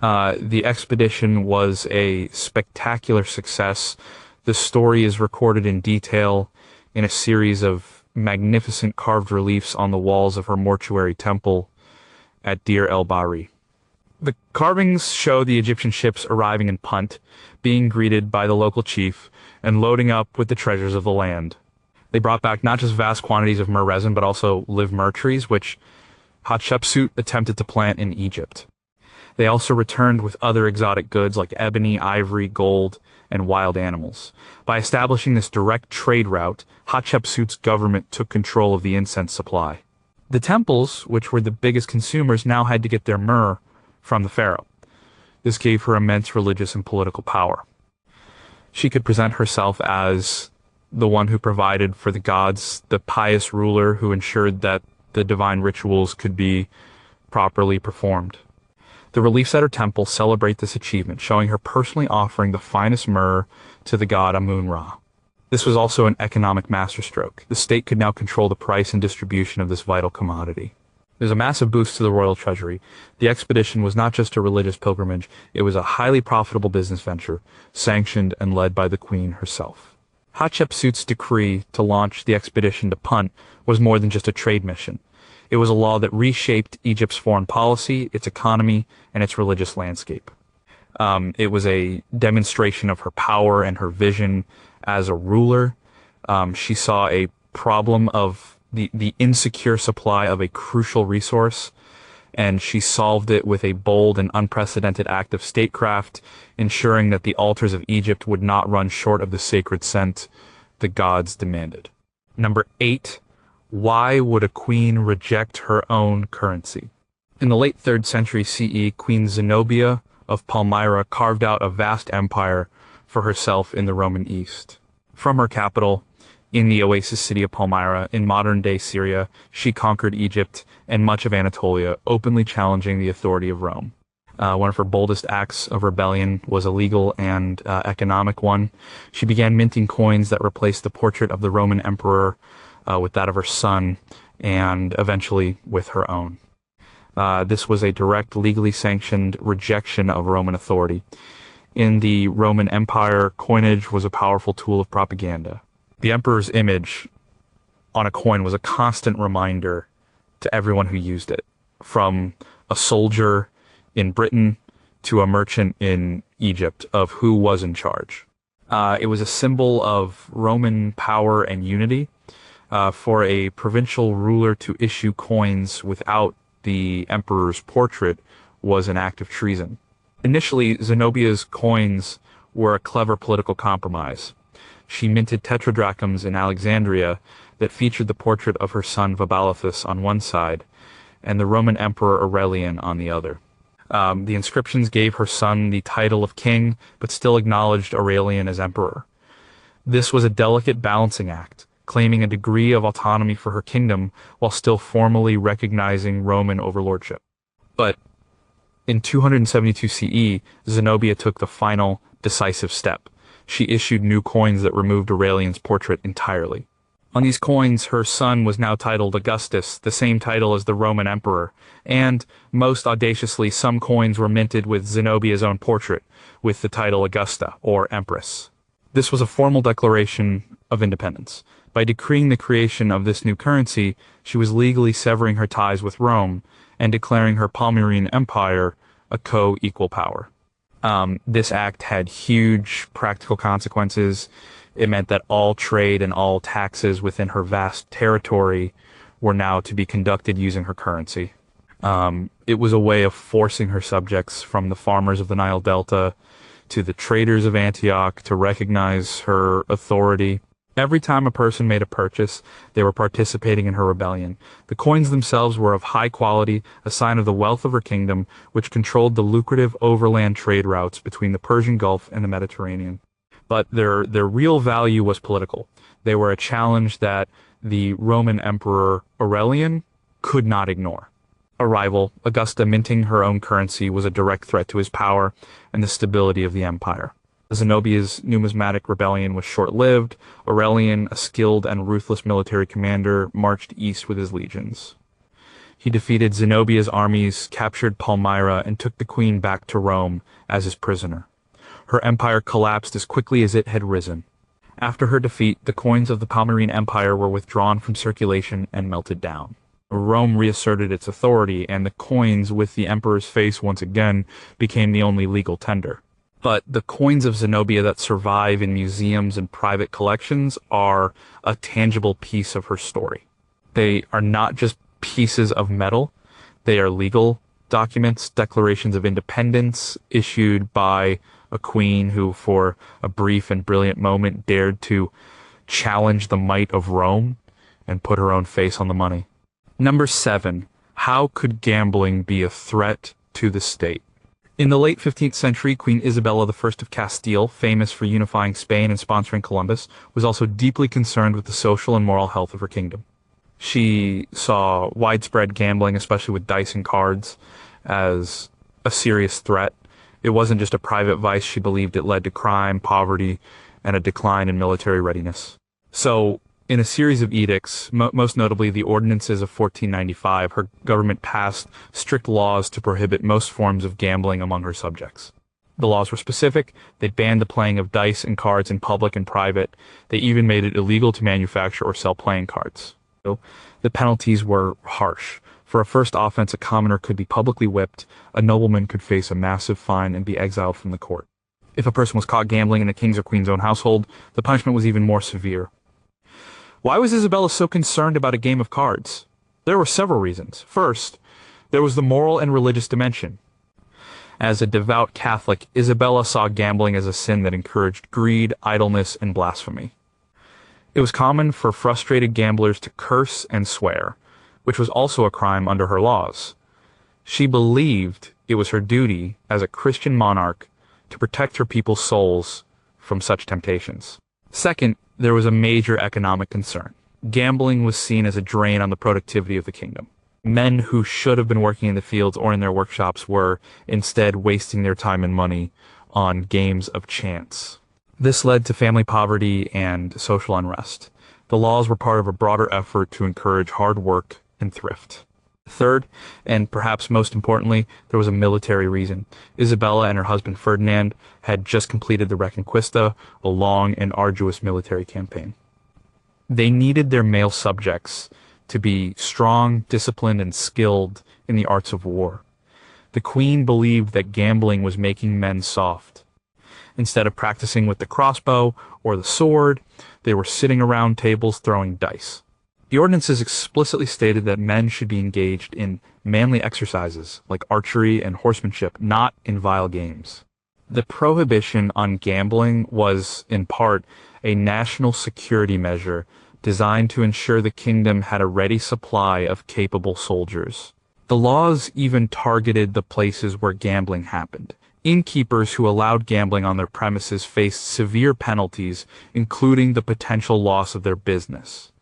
The expedition was a spectacular success. The story is recorded in detail in a series of magnificent carved reliefs on the walls of her mortuary temple at Deir el-Bahri. The carvings show the Egyptian ships arriving in Punt, being greeted by the local chief, and loading up with the treasures of the land. They brought back not just vast quantities of myrrh resin, but also live myrrh trees, which Hatshepsut attempted to plant in Egypt. They also returned with other exotic goods like ebony, ivory, gold, and wild animals. By establishing this direct trade route, Hatshepsut's government took control of the incense supply. The temples, which were the biggest consumers, now had to get their myrrh from the pharaoh. This gave her immense religious and political power. She could present herself as the one who provided for the gods, the pious ruler who ensured that the divine rituals could be properly performed. The reliefs at her temple celebrate this achievement, showing her personally offering the finest myrrh to the god Amun-Ra. This was also an economic masterstroke. The state could now control the price and distribution of this vital commodity. There's a massive boost to the royal treasury. The expedition was not just a religious pilgrimage, it was a highly profitable business venture, sanctioned and led by the queen herself. Hatshepsut's decree to launch the expedition to Punt was more than just a trade mission. It was a law that reshaped Egypt's foreign policy, its economy, and its religious landscape. It was a demonstration of her power and her vision as a ruler. She saw a problem of the insecure supply of a crucial resource, and she solved it with a bold and unprecedented act of statecraft, ensuring that the altars of Egypt would not run short of the sacred scent the gods demanded. Number 8. Why would a queen reject her own currency? In the late 3rd century CE, Queen Zenobia of Palmyra carved out a vast empire for herself in the Roman East. From her capital, in the oasis city of Palmyra, in modern-day Syria, she conquered Egypt and much of Anatolia, openly challenging the authority of Rome. One of her boldest acts of rebellion was a legal and economic one. She began minting coins that replaced the portrait of the Roman emperor with that of her son, and eventually with her own. This was a direct, legally sanctioned rejection of Roman authority. In the Roman Empire, coinage was a powerful tool of propaganda. The emperor's image on a coin was a constant reminder to everyone who used it, from a soldier in Britain to a merchant in Egypt, of who was in charge. It was a symbol of Roman power and unity. For a provincial ruler to issue coins without the emperor's portrait was an act of treason. Initially, Zenobia's coins were a clever political compromise. She minted tetradrachms in Alexandria that featured the portrait of her son Vabalithus on one side and the Roman Emperor Aurelian on the other. The inscriptions gave her son the title of king, but still acknowledged Aurelian as emperor. This was a delicate balancing act, claiming a degree of autonomy for her kingdom while still formally recognizing Roman overlordship. But in 272 CE, Zenobia took the final, decisive step. She issued new coins that removed Aurelian's portrait entirely. On these coins, her son was now titled Augustus, the same title as the Roman emperor, and, most audaciously, some coins were minted with Zenobia's own portrait, with the title Augusta, or Empress. This was a formal declaration of independence. By decreeing the creation of this new currency, she was legally severing her ties with Rome and declaring her Palmyrene Empire a co-equal power. This act had huge practical consequences. It meant that all trade and all taxes within her vast territory were now to be conducted using her currency. It was a way of forcing her subjects, from the farmers of the Nile Delta to the traders of Antioch, to recognize her authority. Every time a person made a purchase, they were participating in her rebellion. The coins themselves were of high quality, a sign of the wealth of her kingdom, which controlled the lucrative overland trade routes between the Persian Gulf and the Mediterranean. But their real value was political. They were a challenge that the Roman Emperor Aurelian could not ignore. A rival, Augusta minting her own currency, was a direct threat to his power and the stability of the empire. Zenobia's numismatic rebellion was short-lived. Aurelian, a skilled and ruthless military commander, marched east with his legions. He defeated Zenobia's armies, captured Palmyra, and took the queen back to Rome as his prisoner. Her empire collapsed as quickly as it had risen. After her defeat, the coins of the Palmyrene Empire were withdrawn from circulation and melted down. Rome reasserted its authority, and the coins with the emperor's face once again became the only legal tender. But the coins of Zenobia that survive in museums and private collections are a tangible piece of her story. They are not just pieces of metal. They are legal documents, declarations of independence issued by a queen who, for a brief and brilliant moment, dared to challenge the might of Rome and put her own face on the money. Number 7. How could gambling be a threat to the state? In the late 15th century, Queen Isabella I of Castile, famous for unifying Spain and sponsoring Columbus, was also deeply concerned with the social and moral health of her kingdom. She saw widespread gambling, especially with dice and cards, as a serious threat. It wasn't just a private vice. She believed it led to crime, poverty, and a decline in military readiness. So, in a series of edicts, most notably the Ordinances of 1495, her government passed strict laws to prohibit most forms of gambling among her subjects. The laws were specific. They banned the playing of dice and cards in public and private. They even made it illegal to manufacture or sell playing cards. So, the penalties were harsh. For a first offense, a commoner could be publicly whipped. A nobleman could face a massive fine and be exiled from the court. If a person was caught gambling in the king's or queen's own household, the punishment was even more severe. Why was Isabella so concerned about a game of cards? There were several reasons. First, there was the moral and religious dimension. As a devout Catholic, Isabella saw gambling as a sin that encouraged greed, idleness, and blasphemy. It was common for frustrated gamblers to curse and swear, which was also a crime under her laws. She believed it was her duty as a Christian monarch to protect her people's souls from such temptations. Second, there was a major economic concern. Gambling was seen as a drain on the productivity of the kingdom. Men who should have been working in the fields or in their workshops were instead wasting their time and money on games of chance. This led to family poverty and social unrest. The laws were part of a broader effort to encourage hard work and thrift. Third, and perhaps most importantly, there was a military reason. Isabella and her husband Ferdinand had just completed the Reconquista, a long and arduous military campaign. They needed their male subjects to be strong, disciplined, and skilled in the arts of war. The queen believed that gambling was making men soft. Instead of practicing with the crossbow or the sword, they were sitting around tables throwing dice. The ordinances explicitly stated that men should be engaged in manly exercises like archery and horsemanship, not in vile games. The prohibition on gambling was, in part, a national security measure designed to ensure the kingdom had a ready supply of capable soldiers. The laws even targeted the places where gambling happened. Innkeepers who allowed gambling on their premises faced severe penalties, including the potential loss of their business.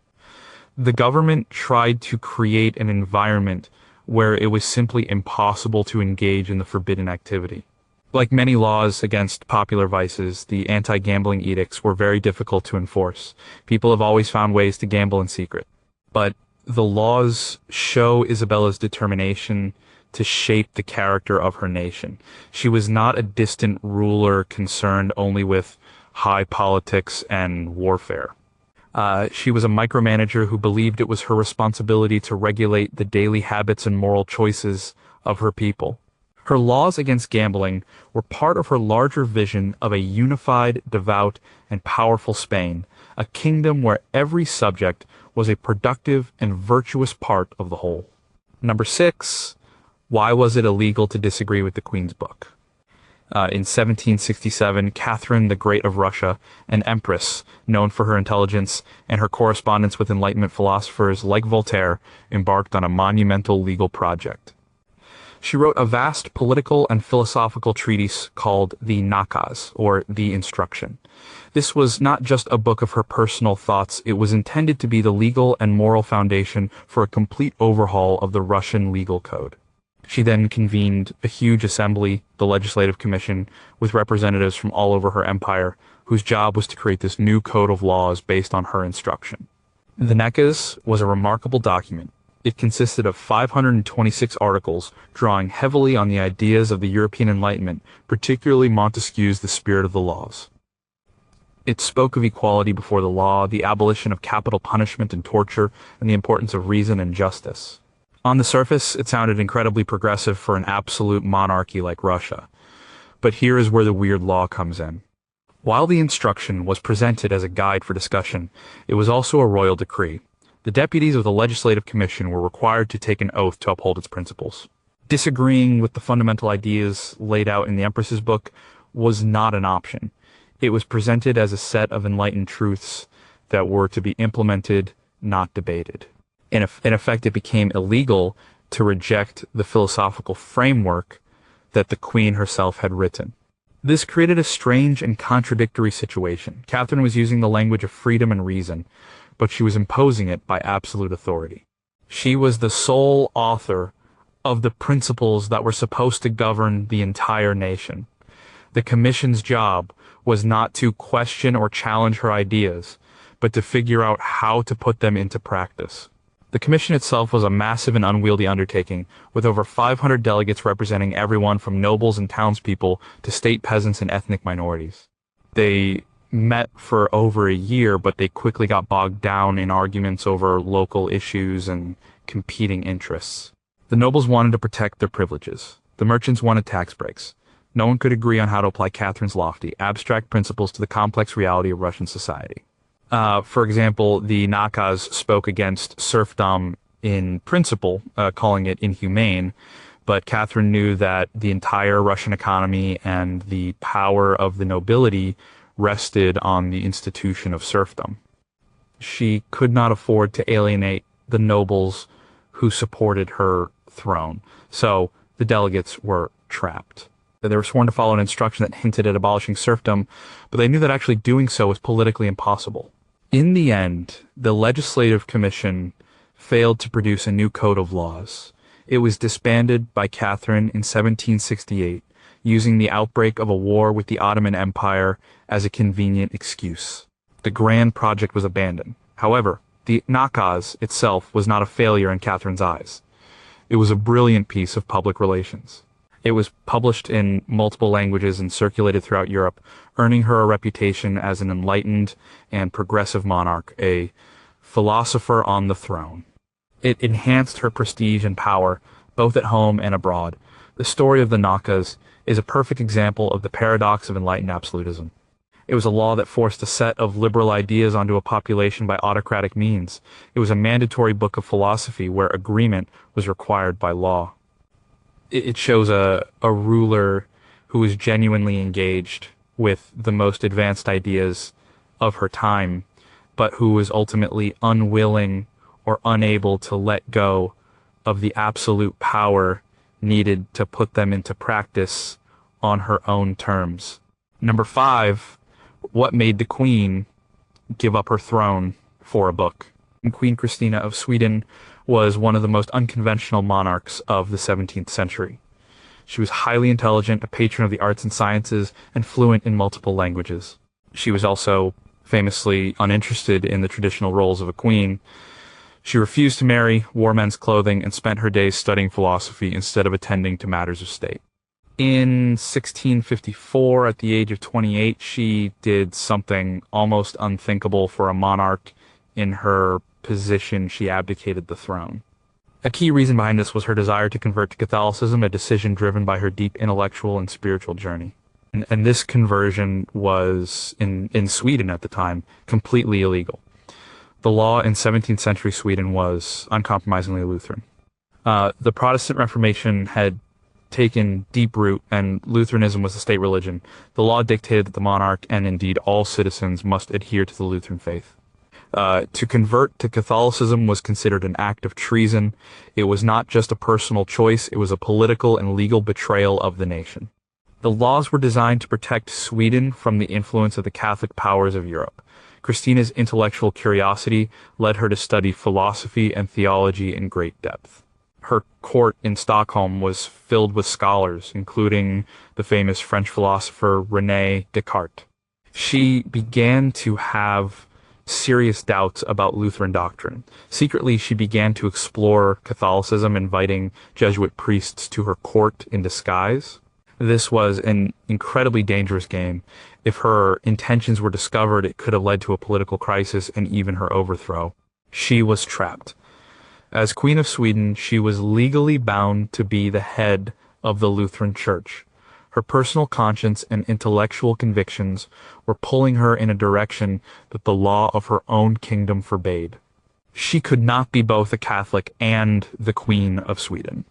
The government tried to create an environment where it was simply impossible to engage in the forbidden activity. Like many laws against popular vices, the anti-gambling edicts were very difficult to enforce. People have always found ways to gamble in secret. But the laws show Isabella's determination to shape the character of her nation. She was not a distant ruler concerned only with high politics and warfare. She was a micromanager who believed it was her responsibility to regulate the daily habits and moral choices of her people. Her laws against gambling were part of her larger vision of a unified, devout, and powerful Spain, a kingdom where every subject was a productive and virtuous part of the whole. Number 6. Why was it illegal to disagree with the Queen's book? In 1767, Catherine the Great of Russia, an empress known for her intelligence and her correspondence with Enlightenment philosophers like Voltaire, embarked on a monumental legal project. She wrote a vast political and philosophical treatise called the Nakaz, or the Instruction. This was not just a book of her personal thoughts, it was intended to be the legal and moral foundation for a complete overhaul of the Russian legal code. She then convened a huge assembly, the Legislative Commission, with representatives from all over her empire, whose job was to create this new code of laws based on her instruction. The Nakaz was a remarkable document. It consisted of 526 articles, drawing heavily on the ideas of the European Enlightenment, particularly Montesquieu's The Spirit of the Laws. It spoke of equality before the law, the abolition of capital punishment and torture, and the importance of reason and justice. On the surface, it sounded incredibly progressive for an absolute monarchy like Russia. But here is where the weird law comes in. While the instruction was presented as a guide for discussion, it was also a royal decree. The deputies of the Legislative Commission were required to take an oath to uphold its principles. Disagreeing with the fundamental ideas laid out in the Empress's book was not an option. It was presented as a set of enlightened truths that were to be implemented, not debated. In effect, it became illegal to reject the philosophical framework that the Queen herself had written. This created a strange and contradictory situation. Catherine was using the language of freedom and reason, but she was imposing it by absolute authority. She was the sole author of the principles that were supposed to govern the entire nation. The Commission's job was not to question or challenge her ideas, but to figure out how to put them into practice. The Commission itself was a massive and unwieldy undertaking, with over 500 delegates representing everyone from nobles and townspeople to state peasants and ethnic minorities. They met for over a year, but they quickly got bogged down in arguments over local issues and competing interests. The nobles wanted to protect their privileges. The merchants wanted tax breaks. No one could agree on how to apply Catherine's lofty, abstract principles to the complex reality of Russian society. For example, the Nakaz spoke against serfdom in principle, calling it inhumane, but Catherine knew that the entire Russian economy and the power of the nobility rested on the institution of serfdom. She could not afford to alienate the nobles who supported her throne, so the delegates were trapped. They were sworn to follow an instruction that hinted at abolishing serfdom, but they knew that actually doing so was politically impossible. In the end, the Legislative Commission failed to produce a new code of laws. It was disbanded by Catherine in 1768, using the outbreak of a war with the Ottoman Empire as a convenient excuse. The grand project was abandoned. However, the Nakaz itself was not a failure in Catherine's eyes. It was a brilliant piece of public relations. It was published in multiple languages and circulated throughout Europe, earning her a reputation as an enlightened and progressive monarch, a philosopher on the throne. It enhanced her prestige and power, both at home and abroad. The story of the Nakaz is a perfect example of the paradox of enlightened absolutism. It was a law that forced a set of liberal ideas onto a population by autocratic means. It was a mandatory book of philosophy where agreement was required by law. It shows a ruler who is genuinely engaged with the most advanced ideas of her time, but who was ultimately unwilling or unable to let go of the absolute power needed to put them into practice on her own terms. Number 5, what made the queen give up her throne for a book? Queen Christina of Sweden was one of the most unconventional monarchs of the 17th century. She was highly intelligent, a patron of the arts and sciences, and fluent in multiple languages. She was also famously uninterested in the traditional roles of a queen. She refused to marry, wore men's clothing, and spent her days studying philosophy instead of attending to matters of state. In 1654, at the age of 28, she did something almost unthinkable for a monarch. In her position, she abdicated the throne. A key reason behind this was her desire to convert to Catholicism, a decision driven by her deep intellectual and spiritual journey. And this conversion was, in Sweden at the time, completely illegal. The law in 17th century Sweden was uncompromisingly Lutheran. The Protestant Reformation had taken deep root, and Lutheranism was the state religion. The law dictated that the monarch, and indeed all citizens, must adhere to the Lutheran faith. To convert to Catholicism was considered an act of treason. It was not just a personal choice, it was a political and legal betrayal of the nation. The laws were designed to protect Sweden from the influence of the Catholic powers of Europe. Christina's intellectual curiosity led her to study philosophy and theology in great depth. Her court in Stockholm was filled with scholars, including the famous French philosopher René Descartes. She began to have serious doubts about Lutheran doctrine. Secretly, she began to explore Catholicism, inviting Jesuit priests to her court in disguise. This was an incredibly dangerous game. If her intentions were discovered, it could have led to a political crisis and even her overthrow. She was trapped. As Queen of Sweden, she was legally bound to be the head of the Lutheran Church. Her personal conscience and intellectual convictions were pulling her in a direction that the law of her own kingdom forbade. She could not be both a Catholic and the Queen of Sweden.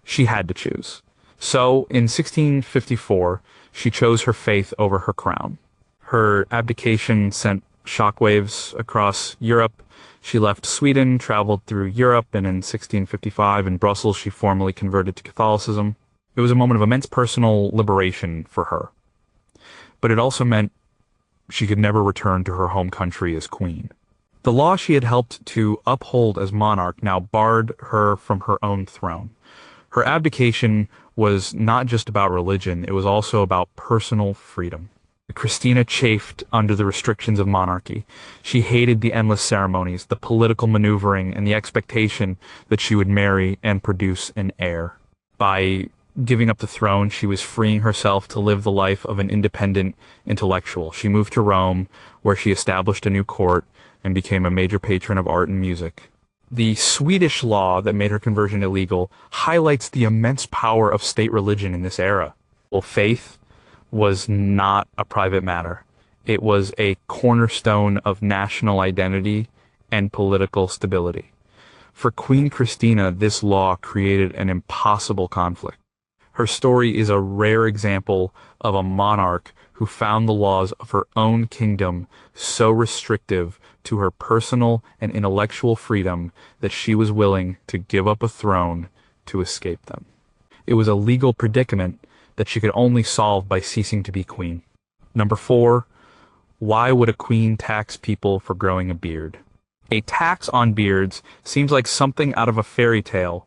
She had to choose. So, in 1654, she chose her faith over her crown. Her abdication sent shockwaves across Europe. She left Sweden, traveled through Europe, and in 1655 in Brussels she formally converted to Catholicism. It was a moment of immense personal liberation for her. But it also meant she could never return to her home country as queen. The law she had helped to uphold as monarch now barred her from her own throne. Her abdication was not just about religion, it was also about personal freedom. Christina chafed under the restrictions of monarchy. She hated the endless ceremonies, the political maneuvering, and the expectation that she would marry and produce an heir. By giving up the throne, she was freeing herself to live the life of an independent intellectual. She moved to Rome, where she established a new court and became a major patron of art and music. The Swedish law that made her conversion illegal highlights the immense power of state religion in this era. Well, faith was not a private matter. It was a cornerstone of national identity and political stability. For Queen Christina, this law created an impossible conflict. Her story is a rare example of a monarch who found the laws of her own kingdom so restrictive to her personal and intellectual freedom that she was willing to give up a throne to escape them. It was a legal predicament that she could only solve by ceasing to be queen. Number 4, why would a queen tax people for growing a beard? A tax on beards seems like something out of a fairy tale,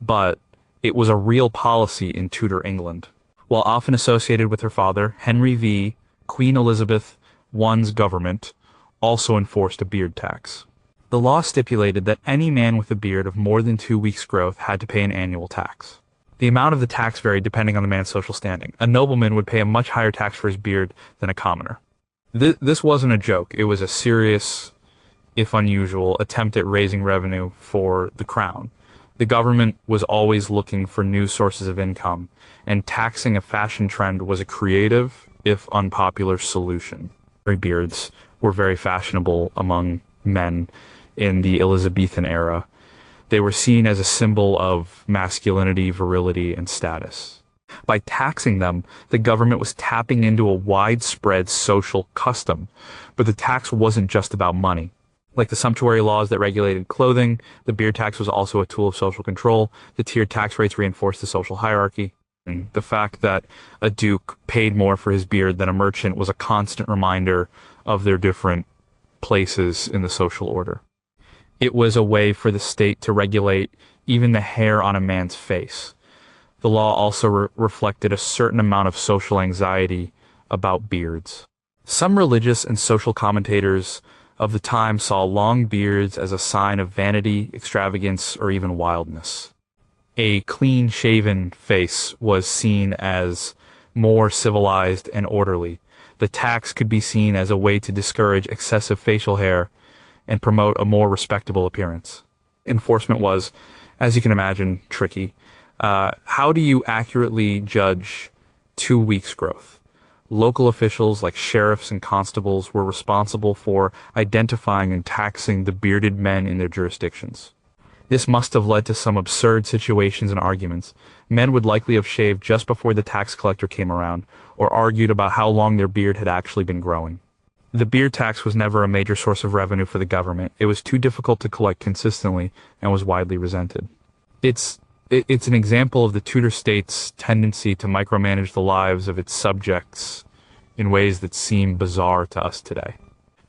but it was a real policy in Tudor England. While often associated with her father, Henry V, Queen Elizabeth I's government also enforced a beard tax. The law stipulated that any man with a beard of more than 2 weeks' growth had to pay an annual tax. The amount of the tax varied depending on the man's social standing. A nobleman would pay a much higher tax for his beard than a commoner. This wasn't a joke. It was a serious, if unusual, attempt at raising revenue for the crown. The government was always looking for new sources of income, and taxing a fashion trend was a creative, if unpopular, solution. Beards were very fashionable among men in the Elizabethan era. They were seen as a symbol of masculinity, virility, and status. By taxing them, the government was tapping into a widespread social custom. But the tax wasn't just about money. Like the sumptuary laws that regulated clothing, the beard tax was also a tool of social control. The tiered tax rates reinforced the social hierarchy. And the fact that a duke paid more for his beard than a merchant was a constant reminder of their different places in the social order. It was a way for the state to regulate even the hair on a man's face. The law also reflected a certain amount of social anxiety about beards. Some religious and social commentators of the time saw long beards as a sign of vanity, extravagance, or even wildness. A clean-shaven face was seen as more civilized and orderly. The tax could be seen as a way to discourage excessive facial hair and promote a more respectable appearance. Enforcement was, as you can imagine, tricky. How do you accurately judge 2 weeks' growth? Local officials like sheriffs and constables were responsible for identifying and taxing the bearded men in their jurisdictions. This must have led to some absurd situations and arguments. Men would likely have shaved just before the tax collector came around, or argued about how long their beard had actually been growing. The beard tax was never a major source of revenue for the government. It was too difficult to collect consistently and was widely resented. It's an example of the Tudor state's tendency to micromanage the lives of its subjects in ways that seem bizarre to us today.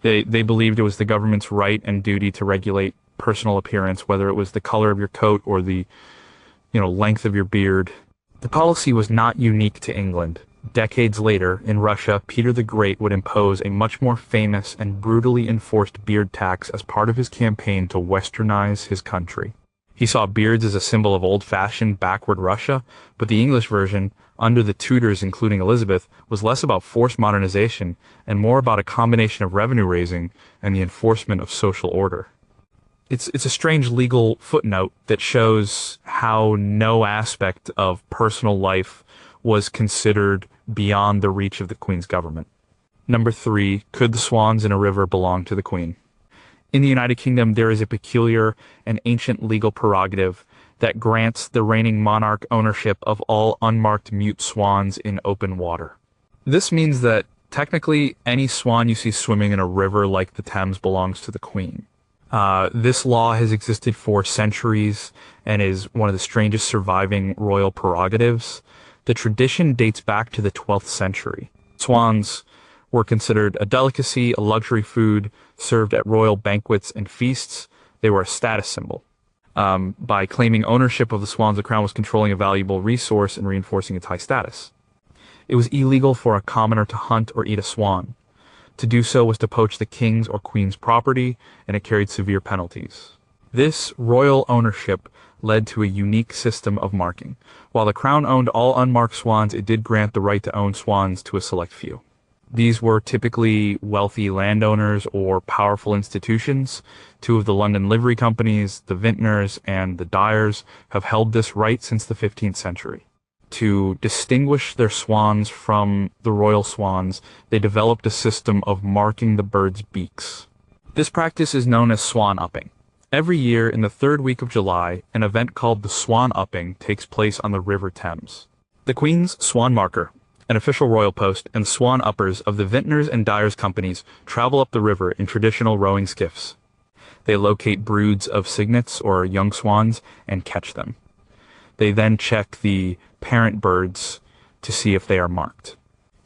They believed it was the government's right and duty to regulate personal appearance, whether it was the color of your coat or the length of your beard. The policy was not unique to England. Decades later, in Russia, Peter the Great would impose a much more famous and brutally enforced beard tax as part of his campaign to westernize his country. He saw beards as a symbol of old-fashioned, backward Russia, but the English version, under the Tudors including Elizabeth, was less about forced modernization and more about a combination of revenue raising and the enforcement of social order. It's a strange legal footnote that shows how no aspect of personal life was considered beyond the reach of the Queen's government. Number 3, could the swans in a river belong to the Queen? In the United Kingdom, there is a peculiar and ancient legal prerogative that grants the reigning monarch ownership of all unmarked mute swans in open water. This means that technically any swan you see swimming in a river like the Thames belongs to the Queen. This law has existed for centuries and is one of the strangest surviving royal prerogatives. The tradition dates back to the 12th century. Swans were considered a delicacy, a luxury food, served at royal banquets and feasts. They were a status symbol. By claiming ownership of the swans, the crown was controlling a valuable resource and reinforcing its high status. It was illegal for a commoner to hunt or eat a swan. To do so was to poach the king's or queen's property, and it carried severe penalties. This royal ownership led to a unique system of marking. While the crown owned all unmarked swans, it did grant the right to own swans to a select few. These were typically wealthy landowners or powerful institutions. 2 of the London livery companies, the Vintners and the Dyers, have held this right since the 15th century. To distinguish their swans from the royal swans, they developed a system of marking the birds' beaks. This practice is known as swan upping. Every year in the 3rd week of July, an event called the Swan Upping takes place on the River Thames. The Queen's Swan Marker, an official royal post, and swan uppers of the Vintners and Dyers companies travel up the river in traditional rowing skiffs. They locate broods of cygnets or young swans and catch them. They then check the parent birds to see if they are marked.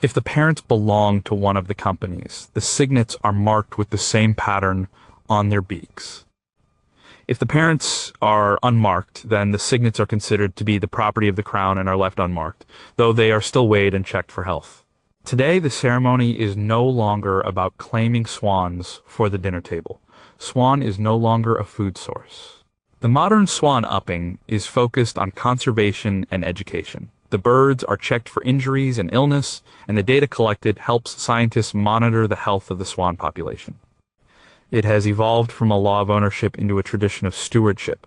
If the parents belong to one of the companies, the cygnets are marked with the same pattern on their beaks. If the parents are unmarked, then the cygnets are considered to be the property of the crown and are left unmarked, though they are still weighed and checked for health. Today, the ceremony is no longer about claiming swans for the dinner table. Swan is no longer a food source. The modern swan upping is focused on conservation and education. The birds are checked for injuries and illness, and the data collected helps scientists monitor the health of the swan population. It has evolved from a law of ownership into a tradition of stewardship.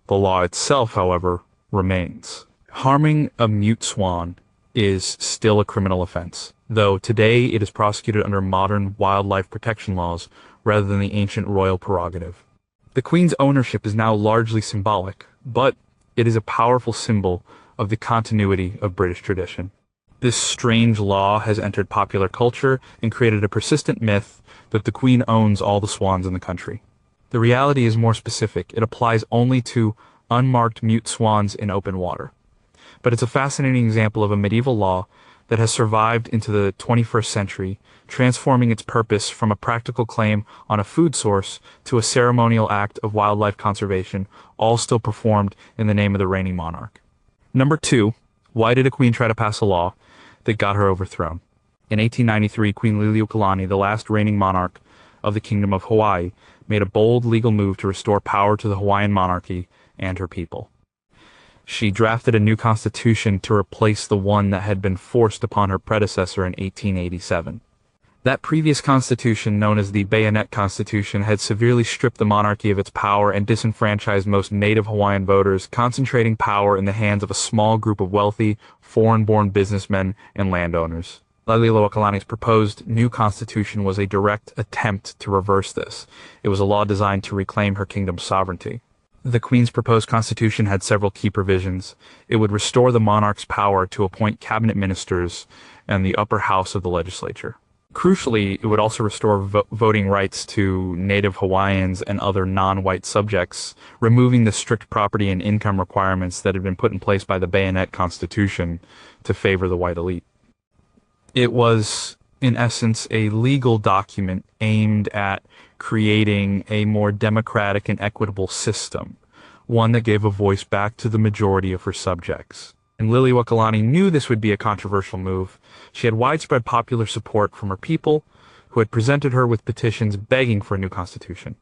The law itself, however, remains. Harming a mute swan is still a criminal offense, though today it is prosecuted under modern wildlife protection laws rather than the ancient royal prerogative. The Queen's ownership is now largely symbolic, but it is a powerful symbol of the continuity of British tradition. This strange law has entered popular culture and created a persistent myth that the Queen owns all the swans in the country. The reality is more specific. It applies only to unmarked mute swans in open water. But it's a fascinating example of a medieval law that has survived into the 21st century, transforming its purpose from a practical claim on a food source to a ceremonial act of wildlife conservation, all still performed in the name of the reigning monarch. Number 2, why did a queen try to pass a law that got her overthrown? In 1893, Queen Liliuokalani, the last reigning monarch of the Kingdom of Hawaii, made a bold legal move to restore power to the Hawaiian monarchy and her people. She drafted a new constitution to replace the one that had been forced upon her predecessor in 1887. That previous constitution, known as the Bayonet Constitution, had severely stripped the monarchy of its power and disenfranchised most native Hawaiian voters, concentrating power in the hands of a small group of wealthy, foreign-born businessmen and landowners. Liliuokalani's proposed new constitution was a direct attempt to reverse this. It was a law designed to reclaim her kingdom's sovereignty. The Queen's proposed constitution had several key provisions. It would restore the monarch's power to appoint cabinet ministers and the upper house of the legislature. Crucially, it would also restore voting rights to Native Hawaiians and other non-white subjects, removing the strict property and income requirements that had been put in place by the Bayonet Constitution to favor the white elite. It was, in essence, a legal document aimed at creating a more democratic and equitable system, one that gave a voice back to the majority of her subjects. And Liliuokalani knew this would be a controversial move. She had widespread popular support from her people, who had presented her with petitions begging for a new constitution.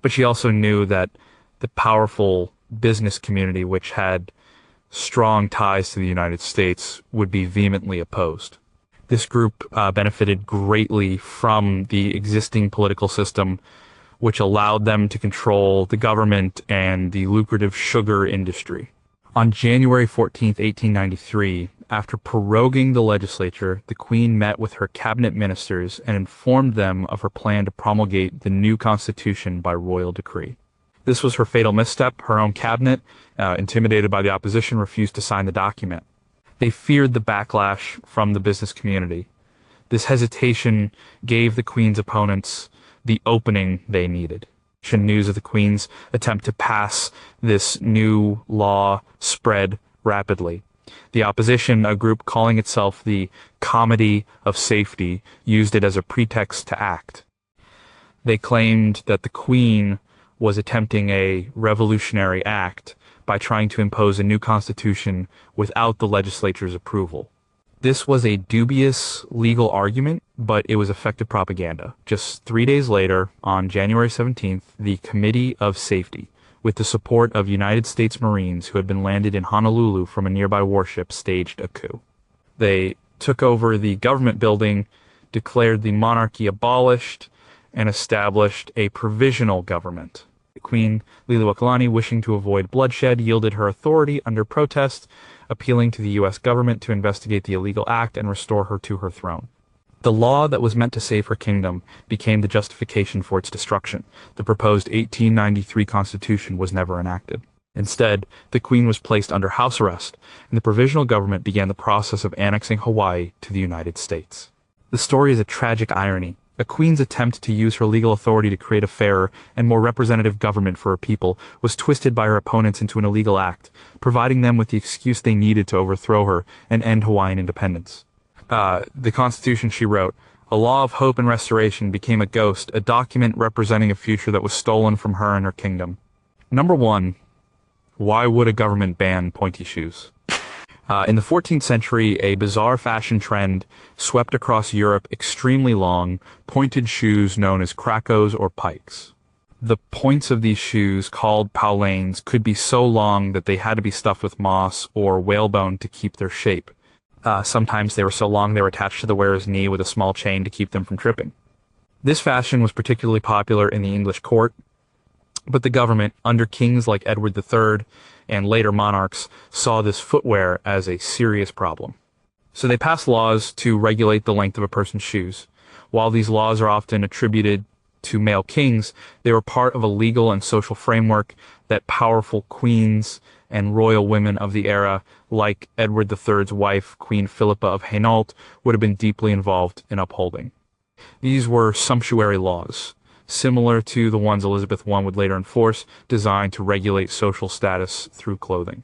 But she also knew that the powerful business community, which had strong ties to the United States, would be vehemently opposed. This group benefited greatly from the existing political system, which allowed them to control the government and the lucrative sugar industry. On January 14, 1893, after proroguing the legislature, the Queen met with her cabinet ministers and informed them of her plan to promulgate the new constitution by royal decree. This was her fatal misstep. Her own cabinet, intimidated by the opposition, refused to sign the document. They feared the backlash from the business community. This hesitation gave the Queen's opponents the opening they needed. News of the Queen's attempt to pass this new law spread rapidly. The opposition, a group calling itself the Committee of Safety, used it as a pretext to act. They claimed that the Queen was attempting a revolutionary act by trying to impose a new constitution without the legislature's approval. This was a dubious legal argument, but it was effective propaganda. Just 3 days later, on January 17th, the Committee of Safety, with the support of United States Marines who had been landed in Honolulu from a nearby warship, staged a coup. They took over the government building, declared the monarchy abolished, and established a provisional government. Queen Liliuokalani, wishing to avoid bloodshed, yielded her authority under protest, appealing to the U.S. government to investigate the illegal act and restore her to her throne. The law that was meant to save her kingdom became the justification for its destruction. The proposed 1893 Constitution was never enacted. Instead, the Queen was placed under house arrest, and the provisional government began the process of annexing Hawaii to the United States. The story is a tragic irony. A queen's attempt to use her legal authority to create a fairer and more representative government for her people was twisted by her opponents into an illegal act, providing them with the excuse they needed to overthrow her and end Hawaiian independence. The Constitution she wrote, "A law of hope and restoration, became a ghost, a document representing a future that was stolen from her and her kingdom." Number 1, why would a government ban pointy shoes? In the 14th century, a bizarre fashion trend swept across Europe extremely long, pointed shoes known as krakos or pikes. The points of these shoes, called paulanes, could be so long that they had to be stuffed with moss or whalebone to keep their shape. Sometimes they were so long they were attached to the wearer's knee with a small chain to keep them from tripping. This fashion was particularly popular in the English court, but the government, under kings like Edward III and later monarchs, saw this footwear as a serious problem. So they passed laws to regulate the length of a person's shoes. While these laws are often attributed to male kings, they were part of a legal and social framework that powerful queens and royal women of the era, like Edward III's wife, Queen Philippa of Hainault, would have been deeply involved in upholding. These were sumptuary laws. similar to the ones Elizabeth I would later enforce, designed to regulate social status through clothing.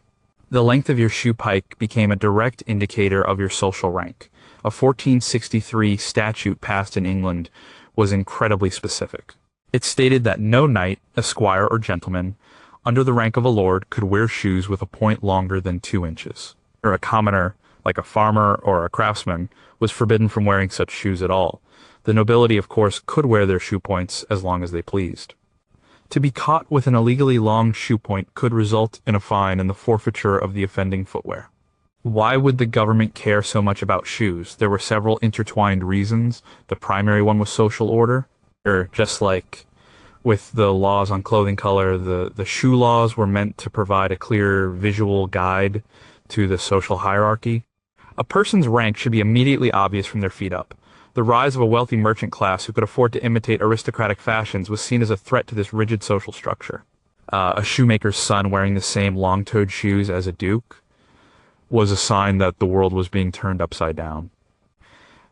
The length of your shoe pike became a direct indicator of your social rank. A 1463 statute passed in England was incredibly specific. It stated that no knight, esquire, or gentleman under the rank of a lord could wear shoes with a point longer than 2 inches. Or a commoner, like a farmer or a craftsman, was forbidden from wearing such shoes at all. The nobility, of course, could wear their shoe points as long as they pleased. To be caught with an illegally long shoe point could result in a fine and the forfeiture of the offending footwear. Why would the government care so much about shoes? There were several intertwined reasons. The primary one was social order, or just like with the laws on clothing color, the shoe laws were meant to provide a clear visual guide to the social hierarchy. A person's rank should be immediately obvious from their feet up. The rise of a wealthy merchant class who could afford to imitate aristocratic fashions was seen as a threat to this rigid social structure. A shoemaker's son wearing the same long-toed shoes as a duke was a sign that the world was being turned upside down.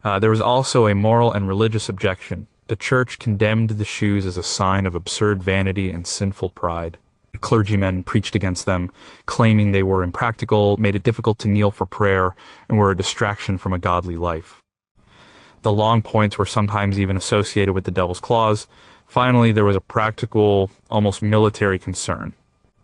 There was also a moral and religious objection. The church condemned the shoes as a sign of absurd vanity and sinful pride. Clergymen preached against them, claiming they were impractical, made it difficult to kneel for prayer, and were a distraction from a godly life. The long points were sometimes even associated with the devil's claws. Finally, there was a practical, almost military concern.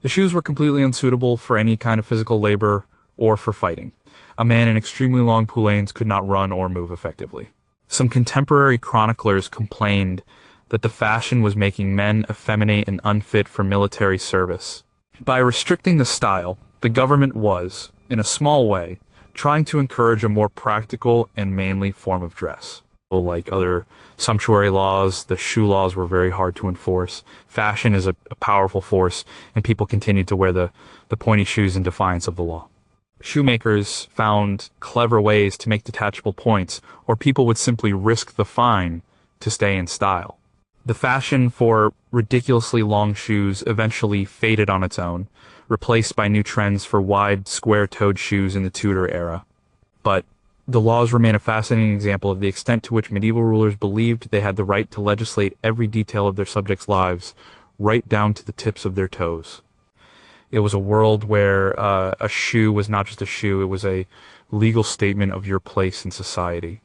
The shoes were completely unsuitable for any kind of physical labor or for fighting. A man in extremely long poulaines could not run or move effectively. Some contemporary chroniclers complained that the fashion was making men effeminate and unfit for military service. By restricting the style, the government was, in a small way, trying to encourage a more practical and manly form of dress. Like other sumptuary laws, the shoe laws were very hard to enforce. Fashion is a powerful force, and people continued to wear the pointy shoes in defiance of the law. Shoemakers found clever ways to make detachable points, or people would simply risk the fine to stay in style. The fashion for ridiculously long shoes eventually faded on its own, replaced by new trends for wide, square-toed shoes in the Tudor era. But the laws remain a fascinating example of the extent to which medieval rulers believed they had the right to legislate every detail of their subjects' lives, right down to the tips of their toes. It was a world where a shoe was not just a shoe, it was a legal statement of your place in society.